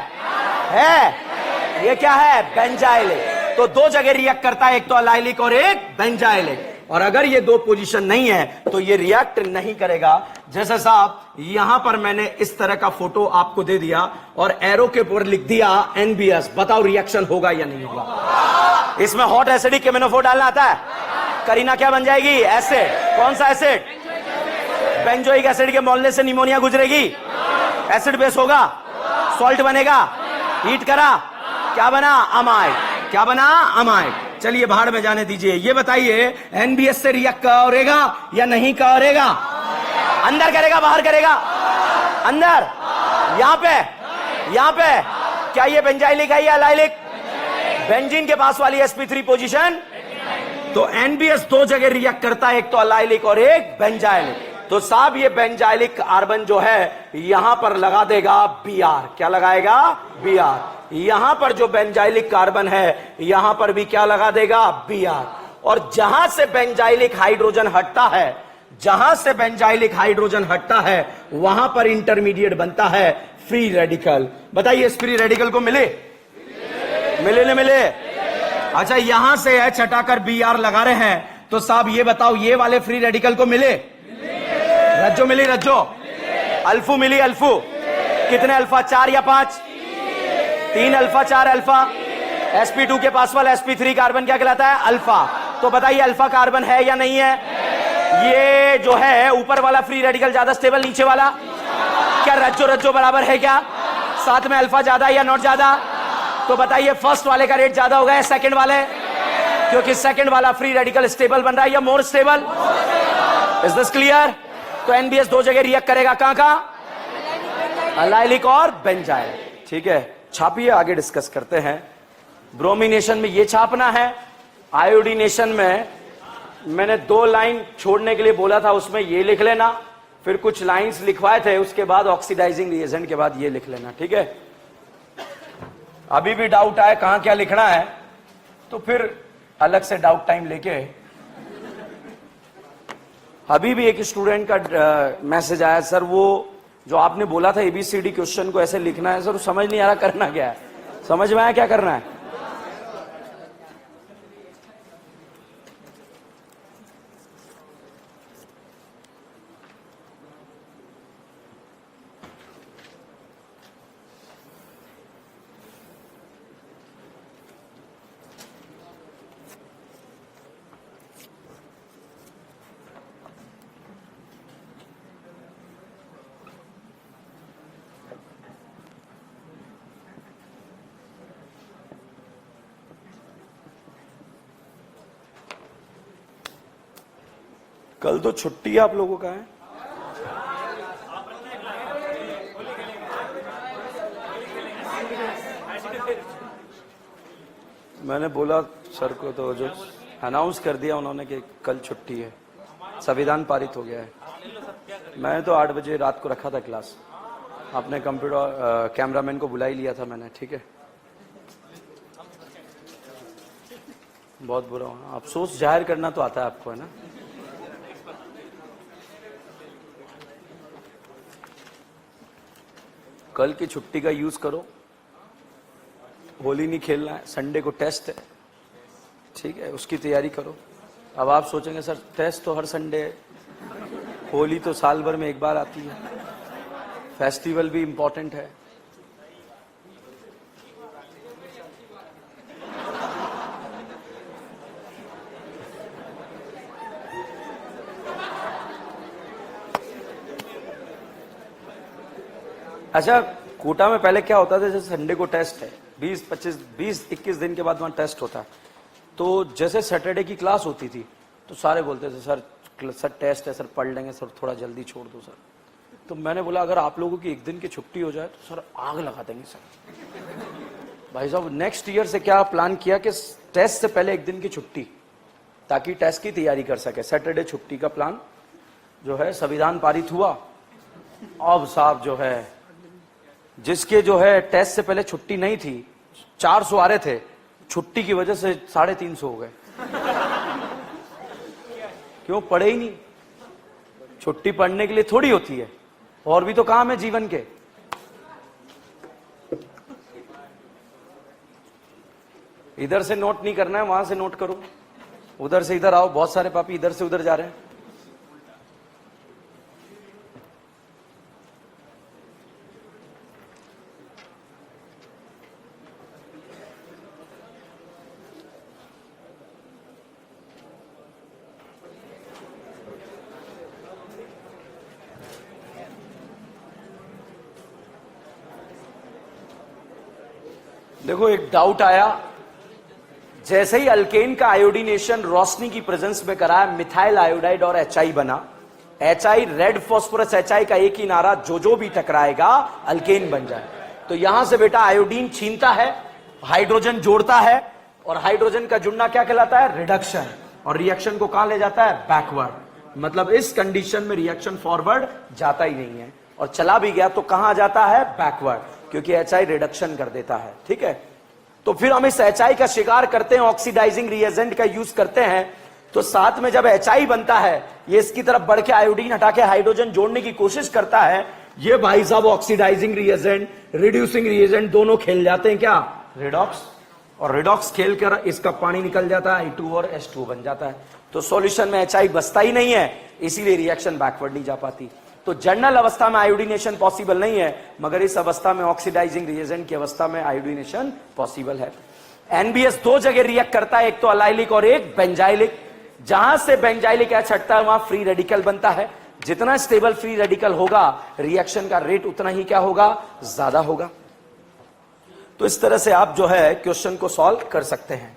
A: ये क्या है? बेंजाइलिक। तो दो जगह रिएक्ट करता है, एक तो एलाइलिक और एक बेंजाइलिक। और अगर ये दो पोजीशन नहीं है तो ये रिएक्ट नहीं करेगा। जैसे साहब यहां पर मैंने इस तरह का फोटो आपको दे दिया और एरो के ऊपर लिख दिया एनबीएस। बताओ रिएक्शन होगा या नहीं होगा? इसमें हॉट एसिडिक केमिनोफोर डालना आता है? करीना क्या बन जाएगी? एसिड। कौन सा एसिड? बेंजोइक एसिड के मोलने से निमोनिया गुजरेगी, एसिड बेस होगा, सॉल्ट बनेगा, हीट करा, क्या बना? अमाइड। क्या बना? अमाइड। चलिए बाहर में जाने दीजिए। ये बताइए, एनबीएस से रिएक्ट करेगा या नहीं करेगा? अंदर करेगा, बाहर करेगा? अंदर। यहां पे क्या ये बेंजाइलिक है या एलाइलिक? बेंजीन के पास वाली sp3 पोजीशन। तो एनबीएस दो जगह रिएक्ट करता है, एक तो एलाइलिक और एक बेंजाइलिक। तो साहब ये बेंजाइलिक कार्बन जो है यहां पर लगा देगा बीआर। क्या लगाएगा? बीआर। यहां पर जो बेंजाइलिक कार्बन है यहां पर भी क्या लगा देगा? बीआर। और जहां से बेंजाइलिक हाइड्रोजन हटता है, जहां से बेंजाइलिक हाइड्रोजन हटता है वहां पर इंटरमीडिएट बनता है फ्री रेडिकल। बताइए, इस फ्री रेडिकल को मिले न मिले? अच्छा, यहां से एच हटाकर बीआर लगा रहे हैं, तो साहब ये बताओ, ये वाले फ्री रेडिकल को मिले? रज्जो मिली? रज्जो। अल्फू मिली? अल्फू। कितने अल्फा? 4 या 5? 3 अल्फा, 4 अल्फा। sp2 के पास वाला sp3 कार्बन क्या कहलाता है? अल्फा। तो बताइए अल्फा कार्बन है या नहीं है? ये जो है ऊपर वाला फ्री रेडिकल ज्यादा स्टेबल, नीचे वाला? क्या रज्जो रज्जो बराबर है क्या? साथ में अल्फा ज्यादा या नॉट ज्यादा? तो बताइए फर्स्ट वाले का रेट ज्यादा होगा या सेकंड वाले? क्योंकि सेकंड वाला फ्री रेडिकल स्टेबल बन रहा है या more stable? Is this clear? तो एनबीएस दो जगह रिएक्ट करेगा, कहां? एलाइलिक और बेंजाइलिक। ठीक है, छापिए, आगे डिस्कस करते हैं। ब्रोमिनेशन में ये छापना है, आयोडीनेशन में मैंने 2 लाइन छोड़ने के लिए बोला था, उसमें ये लिख लेना, फिर कुछ लाइंस लिखवाए थे, उसके बाद ऑक्सीडाइजिंग रिएजेंट के बाद ये लिख लेना। ठीक है, अभी भी डाउट आए कहां क्या लिखना है तो फिर अलग से डाउट टाइम लेके। अभी भी एक स्टूडेंट का मैसेज आया, सर वो जो आपने बोला था एबीसीडी क्वेश्चन को ऐसे लिखना है सर, समझ नहीं आ रहा करना क्या है। समझ में आया क्या करना है? कल तो छुट्टी है आप लोगों का है। मैंने बोला सर को, तो जो अनाउंस कर दिया उन्होंने कि कल छुट्टी है, संविधान पारित हो गया है। मैंने तो 8 बजे रात को रखा था क्लास, अपने कंप्यूटर कैमरामैन को बुला ही लिया था मैंने। ठीक है, बहुत बुरा हुआ। अफसोस जाहिर करना तो आता है आपको, है ना? कल की छुट्टी का यूज करो, होली नहीं खेलना है, संडे को टेस्ट है। ठीक है, उसकी तैयारी करो। अब आप सोचेंगे सर टेस्ट तो हर संडे है, होली तो साल भर में एक बार आती है, फेस्टिवल भी इंपॉर्टेंट है। अच्छा, कोटा में पहले क्या होता था, जैसे संडे को टेस्ट है, 20-21 दिन के बाद वहां टेस्ट होता है, तो जैसे सैटरडे की क्लास होती थी तो सारे बोलते थे सर टेस्ट है, सर पढ़ लेंगे सर, थोड़ा जल्दी छोड़ दो सर। तो मैंने बोला अगर आप लोगों की एक दिन की छुट्टी हो जाए तो सर आग लगा देंगे सर। भाई साहब नेक्स्ट ईयर से क्या प्लान किया कि टेस्ट से पहले एक दिन की छुट्टी, ताकि टेस्ट की तैयारी कर सके। सैटरडे छुट्टी का प्लान जो है, संविधान पारित हुआ, अब साहब जो है जिसके जो है टेस्ट से पहले छुट्टी नहीं थी, 400 आ रहे थे, छुट्टी की वजह से 350 हो गए। क्यों? पढ़े ही नहीं। छुट्टी पढ़ने के लिए थोड़ी होती है, और भी तो काम है जीवन के। इधर से नोट नहीं करना है, वहां से नोट करो। उधर से इधर आओ, बहुत सारे पापी इधर से उधर जा रहे हैं। देखो, एक डाउट आया, जैसे ही अल्केन का आयोडीनेशन रोशनी की प्रेजेंस में कराया, मिथाइल आयोडाइड और HI बना। HI रेड फास्फोरस HI का एक ही नारा, जो भी टकराएगा अल्केन बन जाए। तो यहां से बेटा आयोडीन छीनता है, हाइड्रोजन जोड़ता है, और हाइड्रोजन का जुड़ना क्या कहलाता है? रिडक्शन। और रिएक्शन को कहां ले जाता है? बैकवर्ड। मतलब इस कंडीशन में रिएक्शन फॉरवर्ड जाता ही नहीं है, और चला भी गया तो कहां जाता है? बैकवर्ड, क्योंकि HI रिडक्शन कर देता है। ठीक है, तो फिर हम इस HI का शिकार करते हैं, ऑक्सीडाइजिंग रिएजेंट का यूज करते हैं, तो साथ में जब HI बनता है, ये इसकी तरफ बढ़ के आयोडीन हटा के हाइड्रोजन जोड़ने की कोशिश करता है। ये भाई साहब ऑक्सीडाइजिंग रिएजेंट, रिड्यूसिंग रिएजेंट दोनों खेल जाते हैं क्या? रिडॉक्स। और रिडॉक्स खेल कर इसका पानी निकल जाता है, I2 और H2 बन जाता है। तो सॉल्यूशन में HI बचता ही नहीं है, इसीलिए रिएक्शन बैकवर्ड नहीं जा पाती। तो जनरल अवस्था में आयोडीनेशन पॉसिबल नहीं है, मगर इस अवस्था में ऑक्सीडाइजिंग रिएजेंट की अवस्था में आयोडीनेशन पॉसिबल है। NBS दो जगह रिएक्ट करता है, एक तो अलाइलिक और एक बेंजाइलिक। जहां से बेंजाइलिक एच हटता है वहां फ्री रेडिकल बनता है। जितना स्टेबल फ्री रेडिकल होगा, रिएक्शन का रेट उतना ही क्या होगा? ज्यादा होगा। तो इस तरह से आप जो है क्वेश्चन को सॉल्व कर सकते हैं।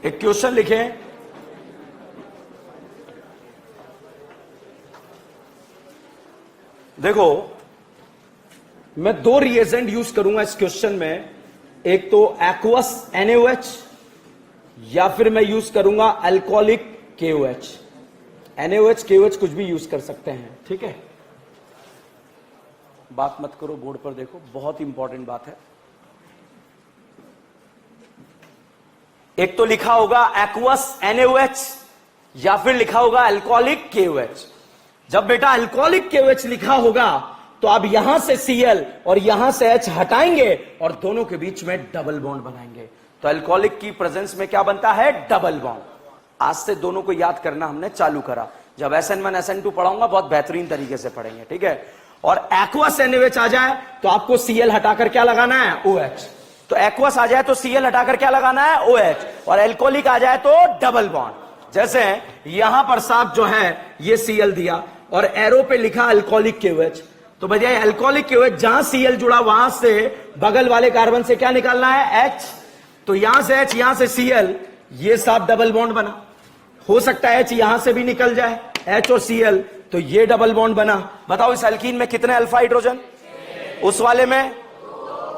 A: एक क्वेश्चन लिखें, देखो मैं दो रिएजेंट यूज करूंगा इस क्वेश्चन में, एक तो एक्वस NaOH या फिर मैं यूज करूंगा अल्कोहलिक KOH। NaOH KOH कुछ भी यूज कर सकते हैं, ठीक है। बात मत करो, बोर्ड पर देखो, बहुत इंपॉर्टेंट बात है। एक तो लिखा होगा एक्वस NaOH या फिर लिखा होगा अल्कोहलिक KOH। जब बेटा अल्कोहलिक KOH लिखा होगा तो आप यहां से Cl और यहां से H हटाएंगे और दोनों के बीच में डबल बॉन्ड बनाएंगे। तो अल्कोहलिक की प्रेजेंस में क्या बनता है? Double bond. आज से दोनों को याद करना हमने चालू करा। जब SN1 SN2 पढ़ाऊंगा बहुत बेहतरीन तरीके से पढ़ेंगे, ठीक है। और एक्वस NaOH आ जाए तो आपको Cl हटाकर क्या लगाना है? OH। तो एक्वस आ जाए तो Cl हटाकर क्या लगाना है? OH। और अल्कोहलिक आ जाए तो डबल बॉन्ड। जैसे यहां पर साफ जो है ये Cl दिया और एरो पे लिखा अल्कोहलिक KOH, तो बजाय अल्कोहलिक KOH जहां Cl जुड़ा वहां से बगल वाले कार्बन से क्या निकालना है? H। तो यहां से H, यहां से Cl, ये साफ डबल बॉन्ड बना। हो सकता है H यहां से भी निकल जाए, H और Cl, तो ये डबल बॉन्ड बना। बताओ इस अल्कीन में कितने अल्फा हाइड्रोजन? उस वाले में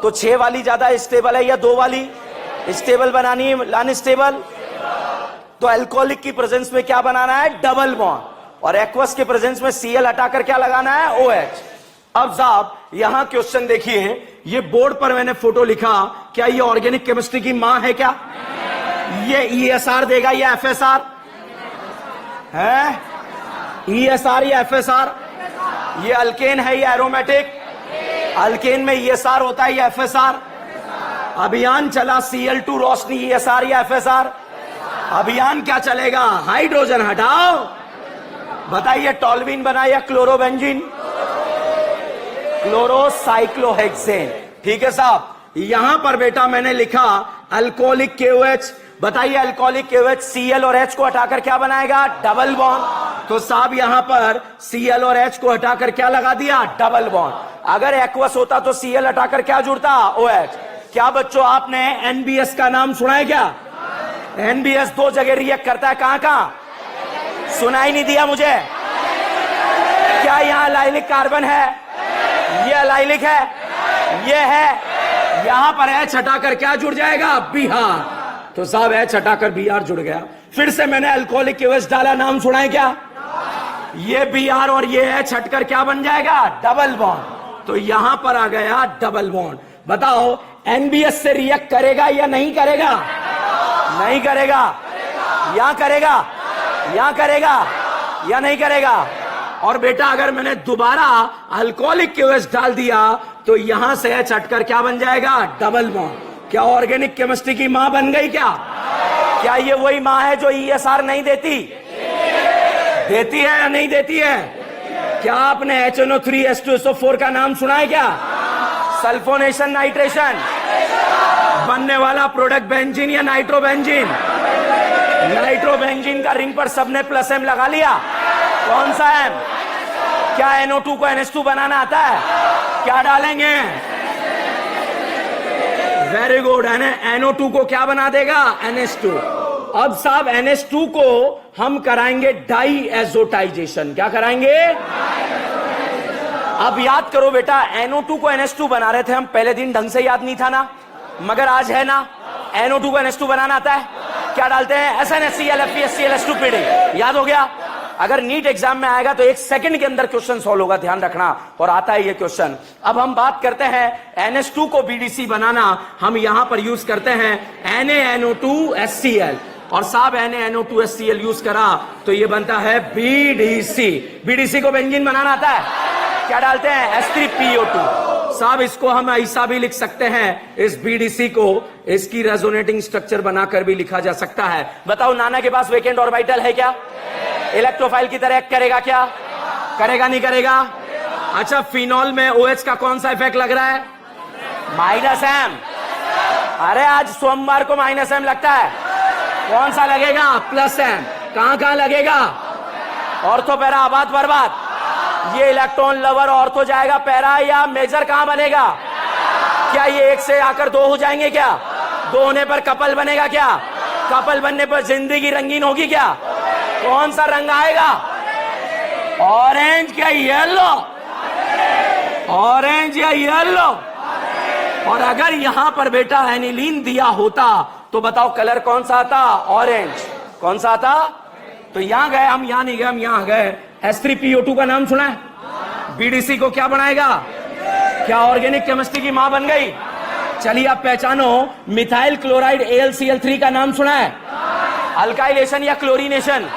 A: तो 6 वाली ज्यादा स्टेबल है या 2 वाली? स्टेबल बनानी है, अनस्टेबल। तो अल्कोहलिक की प्रेजेंस में क्या बनाना है? Double bond. और एक्वस के प्रेजेंस में Cl हटाकर क्या लगाना है? OH। अब साहब यहां क्वेश्चन देखिए, ये बोर्ड पर मैंने फोटो लिखा, क्या ये ऑर्गेनिक केमिस्ट्री की मां है क्या? ये ESR देगा या FSR है? ESR या FSR? ये अल्केन है या एरोमेटिक? अल्केन में ESR होता है या FSR? अभियान चला Cl2 रोशनी, ESR या FSR? अभियान क्या चलेगा? हाइड्रोजन हटाओ। बताइए टॉल्विन बना या क्लोरोबेंजीन? क्लोरोसाइक्लोहेक्सेन। ठीक है साहब, यहां पर बेटा मैंने लिखा अल्कोहलिक KOH। बताइए अल्कोहलिक KOH Cl और H को हटाकर क्या बनाएगा? Double bond. तो साहब यहां पर Cl और H को हटाकर क्या लगा दिया? Double bond. अगर एक्वस होता तो Cl हटाकर क्या जुड़ता? OH। क्या बच्चों आपने NBS का नाम सुना है क्या? NBS 2 जगह रिएक्ट करता है, कहां कहां? सुनाई नहीं दिया मुझे। क्या यहां एलाइलिक कार्बन है? ये एलाइलिक है, ये है। यहां पर H हटाकर क्या जुड़ जाएगा? Br। तो साहब H हटाकर Br जुड़ गया। फिर से मैंने अल्कोहलिक OH डाला, नाम सुना है क्या? ये Br और ये H हटकर क्या बन जाएगा? Double bond. तो यहां पर आ गया डबल बॉन्ड। बताओ NBS से रिएक्ट करेगा या नहीं करेगा? नहीं करेगा। यहां करेगा, यहां करेगा या नहीं करेगा? और बेटा अगर मैंने दोबारा अल्कोहलिक OH डाल दिया तो यहां से H हटकर क्या बन जाएगा? Double bond. क्या ऑर्गेनिक केमिस्ट्री की मां बन गई क्या? क्या ये वही मां है जो ESR नहीं देती? देती है या नहीं देती है? क्या आपने HNO3H2SO4 का नाम सुना है क्या? सल्फोनेशन नाइट्रेशन बनने वाला प्रोडक्ट बेंजीन या नाइट्रोबेंजीन? नाइट्रोबेंजीन का रिंग पर सबने प्लस M लगा लिया। कौन सा M? क्या NO2 को NH2 बनाना आता है? क्या डालेंगे? Very good. NO2 को क्या बना देगा? NH2। अब साहब NH2 को हम कराएंगे डाई एजोटाइजेशन। क्या कराएंगे? अब याद करो बेटा, NO2 को NH2 बना रहे थे हम पहले दिन, ढंग से याद नहीं था ना, मगर आज है ना। NO2 को NH2 बनाना आता है। क्या डालते हैं? SnHCl FeSCl H2PD। याद हो गया? अगर नीट एग्जाम में आएगा तो 1 सेकंड के अंदर क्वेश्चन सॉल्व होगा, ध्यान रखना। और आता है ये क्वेश्चन। अब हम बात करते हैं NH2 को BDC बनाना। हम यहां पर यूज करते हैं NaNO2HCl। और साहब NaNO2HCl यूज करा तो ये बनता है BDC। BDC को बेंजीन बनाना आता है। क्या डालते हैं? H3PO2। साहब इसको हम ऐसा भी लिख सकते हैं, इस BDC को इसकी रेजोनेटिंग स्ट्रक्चर बनाकर भी लिखा जा सकता है। बताओ नाना के पास वेकेंट ऑर्बिटल है क्या? इलेक्ट्रोफाइल की तरह एक्ट करेगा क्या? करेगा नहीं करेगा? अच्छा, फिनॉल में OH का कौन सा इफेक्ट लग रहा है? -M। अरे आज सोमवार को -M लगता है। कौन सा लगेगा? +M। कहां कहां लगेगा? ऑर्थो पैरा आबाद बर्बाद। ये इलेक्ट्रॉन लवर ऑर्थो जाएगा पैरा, या मेजर कहां बनेगा? क्या ये 1 से आकर 2 हो जाएंगे क्या? 2 होने पर कपल बनेगा क्या? कपल बनने पर जिंदगी रंगीन होगी क्या? कौन सा रंग आएगा? ऑरेंज क्या येलो? ऑरेंज या येलो? और अगर यहां पर बेटा एनिलीन दिया होता तो बताओ कलर कौन सा आता? ऑरेंज। कौन सा आता? तो यहां गए हम, यहां नहीं गए हम, यहां गए। H3PO2 का नाम सुना है? BDC को क्या बनाएगा? क्या ऑर्गेनिक केमिस्ट्री की मां बन गई? चलिए आप पहचानो, मिथाइल क्लोराइड AlCl3 का नाम सुना है? अल्काइलेशन या क्लोरीनेशन?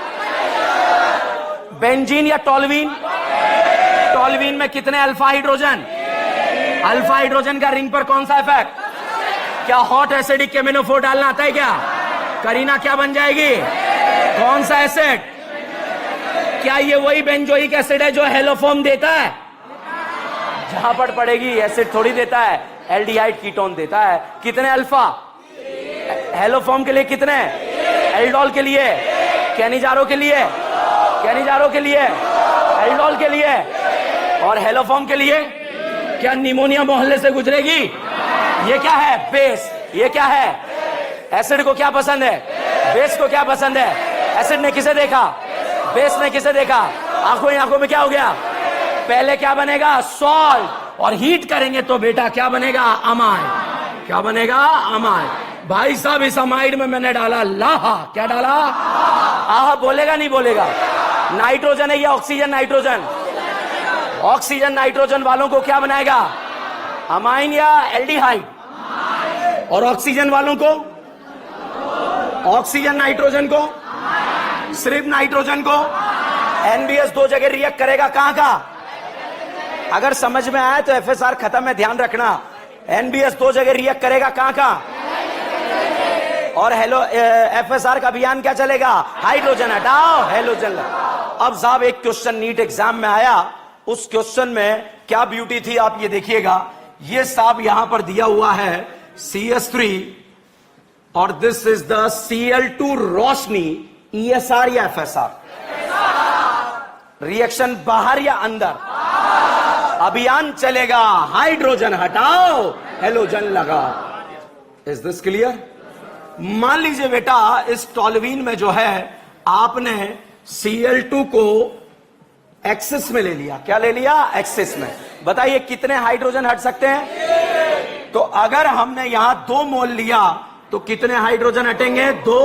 A: बेंजीन या टॉल्वीन? टॉल्वीन में कितने अल्फा हाइड्रोजन? अल्फा हाइड्रोजन का रिंग पर कौन सा इफेक्ट? क्या हॉट एसिडिक केमिनोफोर डालना आता है क्या? करीना क्या बन जाएगी? कौन सा एसिड? क्या ये वही बेंजोइक एसिड है जो हेलोफॉर्म देता है? जहां पर पड़ेगी एसिड थोड़ी देता है, एल्डिहाइड कीटोन देता है। कितने अल्फा? हेलोफॉर्म के लिए कितने? एल्डोल के लिए, कैनिजारो के लिए, कैनिजारो के लिए, एल्डोल के लिए, और हेलोफॉर्म के लिए क्या निमोनिया मोहल्ले से गुजरेगी? ये क्या है? बेस। ये क्या है? एसिड को क्या पसंद है? बेस को क्या पसंद है? एसिड ने किसे देखा? बेस ने किसे देखा? आंखों ही आंखों में क्या हो गया? पहले क्या बनेगा? सॉल्ट। और हीट करेंगे तो बेटा क्या बनेगा? अमाइड। क्या बनेगा? अमाइड। भाई साहब इस अमाइड में मैंने डाला लाहा। क्या डाला? आहा बोलेगा नहीं बोलेगा? नाइट्रोजन है या ऑक्सीजन नाइट्रोजन? ऑक्सीजन नाइट्रोजन वालों को क्या बनाएगा? अमाइन या एल्डिहाइड? और ऑक्सीजन वालों को? ऑक्सीजन नाइट्रोजन को? सिर्फ नाइट्रोजन को? NBS 2 जगह रिएक्ट करेगा, कहां का? अगर समझ में आया तो FSR खत्म है, ध्यान रखना। NBS 2 जगह रिएक्ट करेगा, कहां का? और हेलो FSR का अभियान क्या चलेगा? हाइड्रोजन हटाओ, हेलोजन। अब साहब एक क्वेश्चन नीट एग्जाम में आया, उस क्वेश्चन में क्या ब्यूटी थी आप ये देखिएगा। ये साहब यहां पर दिया हुआ है CS3 और this is the Cl2 Roshni. ESR या FSR? रिएक्शन बाहर या अंदर? अभियान चलेगा, हाइड्रोजन हटाओ, हेलोजन लगाओ। Is this clear? मान लीजिए बेटा इस टॉल्यूइन में जो है आपने Cl2 को एक्सिस में ले लिया। क्या ले लिया? एक्सिस में। बताइए कितने हाइड्रोजन हट सकते हैं? तो अगर हमने यहां 2 मोल लिया तो कितने हाइड्रोजन हटेंगे? 2।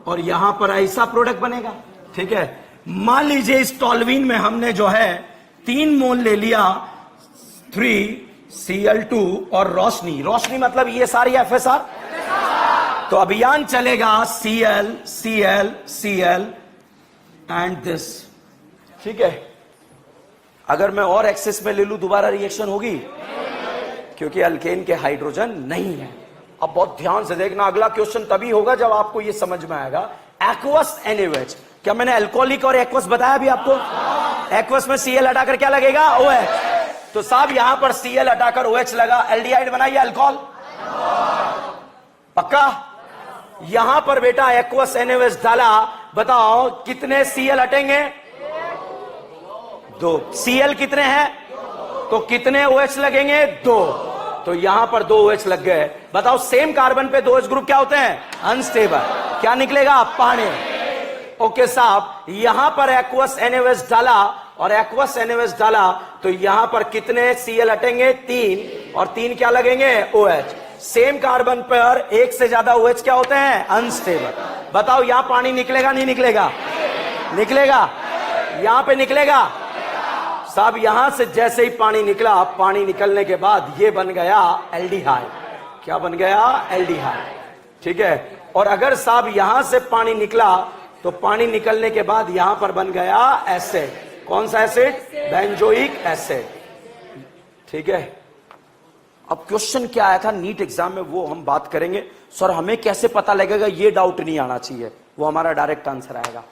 A: और यहां पर ऐसा प्रोडक्ट बनेगा। ठीक है, मान लीजिए इस टॉल्यूइन में हमने जो है 3 मोल ले लिया 3Cl2 और रोशनी। रोशनी मतलब ये सारी FSR। तो अभियान चलेगा Cl Cl Cl and this. ठीक है, अगर मैं और एक्सेस में ले लूं दोबारा रिएक्शन होगी? क्योंकि अल्केन के हाइड्रोजन नहीं है। अब बहुत ध्यान से देखना, अगला क्वेश्चन तभी होगा जब आपको ये समझ में आएगा। एक्वस NaOH, क्या मैंने अल्कोहलिक और एक्वस बताया अभी आपको? एक्वस में Cl हटाकर क्या लगेगा? OH। तो साहब यहां पर Cl हटाकर OH लगा, एल्डिहाइड बनाइए, अल्कोहल। पक्का? यहां पर बेटा एक्वस NaOH डाला, बताओ कितने Cl हटेंगे? 2। Cl कितने हैं? तो कितने OH लगेंगे? 2। तो यहां पर 2 OH लग गए। बताओ सेम कार्बन पे 2 OH ग्रुप क्या होते हैं? अनस्टेबल। क्या निकलेगा? पानी। ओके साहब, यहां पर एक्वस NaOH डाला और एक्वस NaOH डाला तो यहां पर कितने Cl हटेंगे? 3। और 3 क्या लगेंगे? OH। सेम कार्बन पर एक से ज्यादा OH क्या होते हैं? अनस्टेबल। बताओ यहां पानी निकलेगा नहीं निकलेगा? निकलेगा। यहां पे निकलेगा साहब। यहां से जैसे ही पानी निकला, पानी निकलने के बाद ये बन गया एल्डिहाइड। क्या बन गया? एल्डिहाइड। ठीक है, और अगर साहब यहां से पानी निकला तो पानी निकलने के बाद यहां पर बन गया एसिड। कौन सा एसिड? Benzoic acid. ठीक है, अब क्वेश्चन क्या आया था नीट एग्जाम में वो हम बात करेंगे। सर हमें कैसे पता लगेगा? ये डाउट नहीं आना चाहिए, वो हमारा डायरेक्ट आंसर आएगा।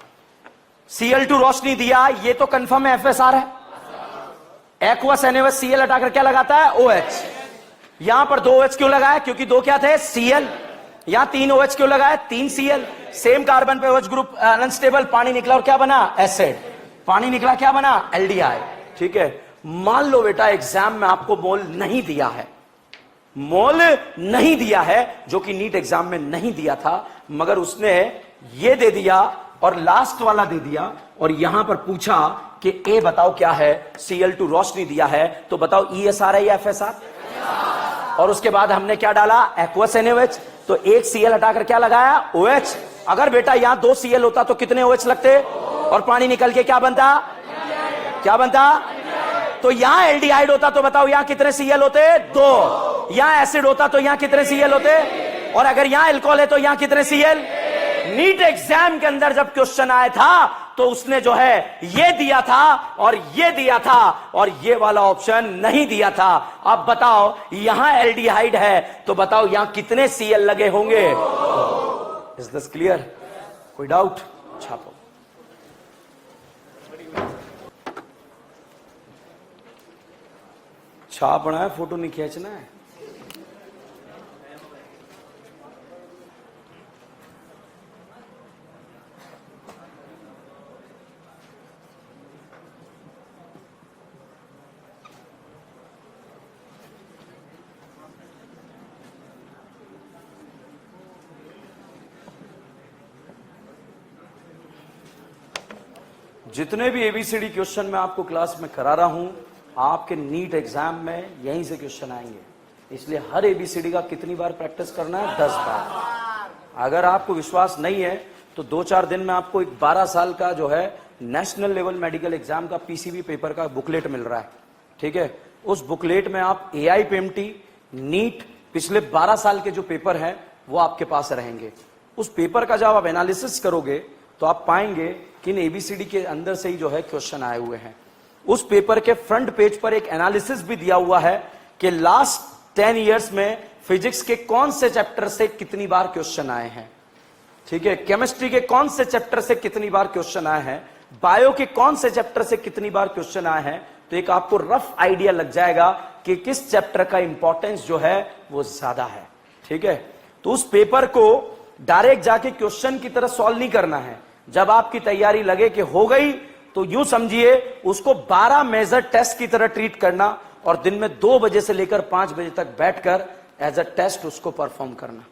A: Cl2 रोशनी दिया, ये तो कंफर्म है FSR है। एक्वस NaOH Cl हटाकर क्या लगाता है? OH। यहां पर 2 OH क्यों लगाया? क्योंकि 2 क्या थे? Cl। यहां 3 OH क्यों लगाया? 3 Cl। सेम कार्बन पे OH ग्रुप अनस्टेबल, पानी निकला और क्या बना? एसिड। पानी निकला क्या बना? एल्डिहाइड। ठीक है, मान लो बेटा एग्जाम में आपको मोल नहीं दिया है, मोल नहीं दिया है, जो कि नीट एग्जाम में नहीं दिया था, मगर उसने ये दे दिया और लास्ट वाला दे दिया और यहां पर पूछा कि ए बताओ क्या है? Cl2 रोशनी दिया है, तो बताओ ESR है या FSR? और उसके बाद हमने क्या डाला? Aqueous NaOH। तो एक Cl हटाकर क्या लगाया? OH। अगर बेटा यहां 2 Cl होता तो कितने OH लगते? और पानी निकल के क्या बनता? क्या बनता? तो यहां एल्डिहाइड होता तो बताओ यहां कितने Cl होते? 2। यहां एसिड होता तो यहां कितने Cl होते? और अगर यहां अल्कोहल है तो यहां कितने Cl? नीट एग्जाम के अंदर जब क्वेश्चन आया था तो उसने जो है ये दिया था और ये दिया था और ये वाला ऑप्शन नहीं दिया था। अब बताओ यहां एल्डिहाइड है तो बताओ यहां कितने Cl लगे होंगे? Is this clear? कोई डाउट? छापो। छापना है, फोटो नहीं खींचना है। जितने भी ABCD क्वेश्चन मैं आपको क्लास में करा रहा हूं, आपके नीट एग्जाम में यहीं से क्वेश्चन आएंगे। इसलिए हर ABCD का कितनी बार प्रैक्टिस करना है? 10 बार। अगर आपको विश्वास नहीं है तो 2-4 दिन में आपको एक 12 साल का जो है नेशनल लेवल मेडिकल एग्जाम का PCB पेपर का बुकलेट मिल रहा है। ठीक है, उस बुकलेट में आप AIPMT नीट पिछले 12 साल के जो पेपर हैं वो आपके पास रहेंगे। उस पेपर का जब आप एनालिसिस करोगे तो आप पाएंगे कि इन ABCD के अंदर से ही जो है क्वेश्चन आए हुए हैं। उस पेपर के फ्रंट पेज पर एक एनालिसिस भी दिया हुआ है कि लास्ट 10 इयर्स में फिजिक्स के कौन से चैप्टर से कितनी बार क्वेश्चन आए हैं। ठीक है, केमिस्ट्री के कौन से चैप्टर से कितनी बार क्वेश्चन आए हैं, बायो के कौन से चैप्टर से कितनी बार क्वेश्चन आए हैं। तो एक आपको रफ आइडिया लग जाएगा कि किस चैप्टर का इंपॉर्टेंस जो है वो ज्यादा है। ठीक है, तो उस पेपर को डायरेक्ट जाके क्वेश्चन की तरह सॉल्व नहीं करना है। जब आपकी तैयारी लगे कि हो गई तो यूं समझिए उसको 12 मेजर टेस्ट की तरह ट्रीट करना और दिन में 2 बजे से लेकर 5 बजे तक बैठकर एज अ टेस्ट उसको परफॉर्म करना।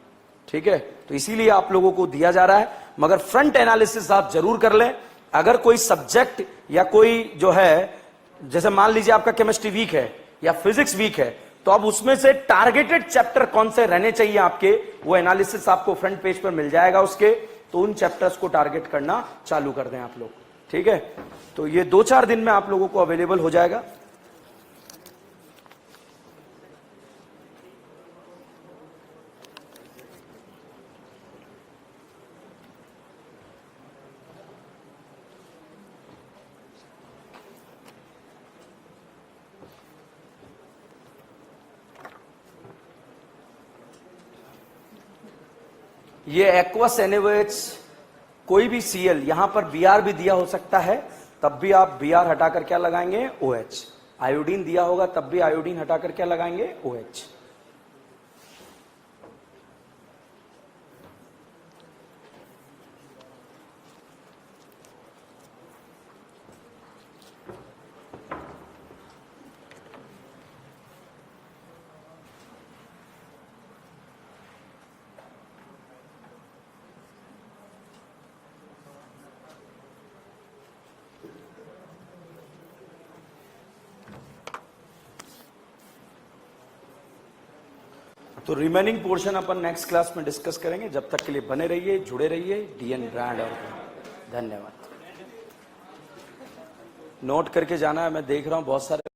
A: ठीक है, तो इसीलिए आप लोगों को दिया जा रहा है, मगर फ्रंट एनालिसिस आप जरूर कर लें। अगर कोई सब्जेक्ट या कोई जो है, जैसे मान लीजिए आपका केमिस्ट्री वीक है या फिजिक्स वीक है, तो अब उसमें से टारगेटेड चैप्टर कौन से रहने चाहिए आपके, वो एनालिसिस आपको फ्रंट पेज पर मिल जाएगा उसके, तो उन चैप्टर्स को टारगेट करना चालू कर दें आप लोग। ठीक है, तो ये 2-4 दिन में आप लोगों को अवेलेबल हो जाएगा। ये एक्वस एनएवएच कोई भी सीएल, यहां पर बीआर भी दिया हो सकता है, तब भी आप बीआर हटाकर क्या लगाएंगे, ओएच। आयोडीन दिया होगा तब भी आयोडीन हटाकर क्या लगाएंगे, ओएच। तो रिमेनिंग पोर्शन अपन नेक्स्ट क्लास में डिस्कस करेंगे। जब तक के लिए बने रहिए, जुड़े रहिए डीएन ब्रांड। और धन्यवाद। नोट करके जाना है, मैं देख रहा हूं बहुत सारे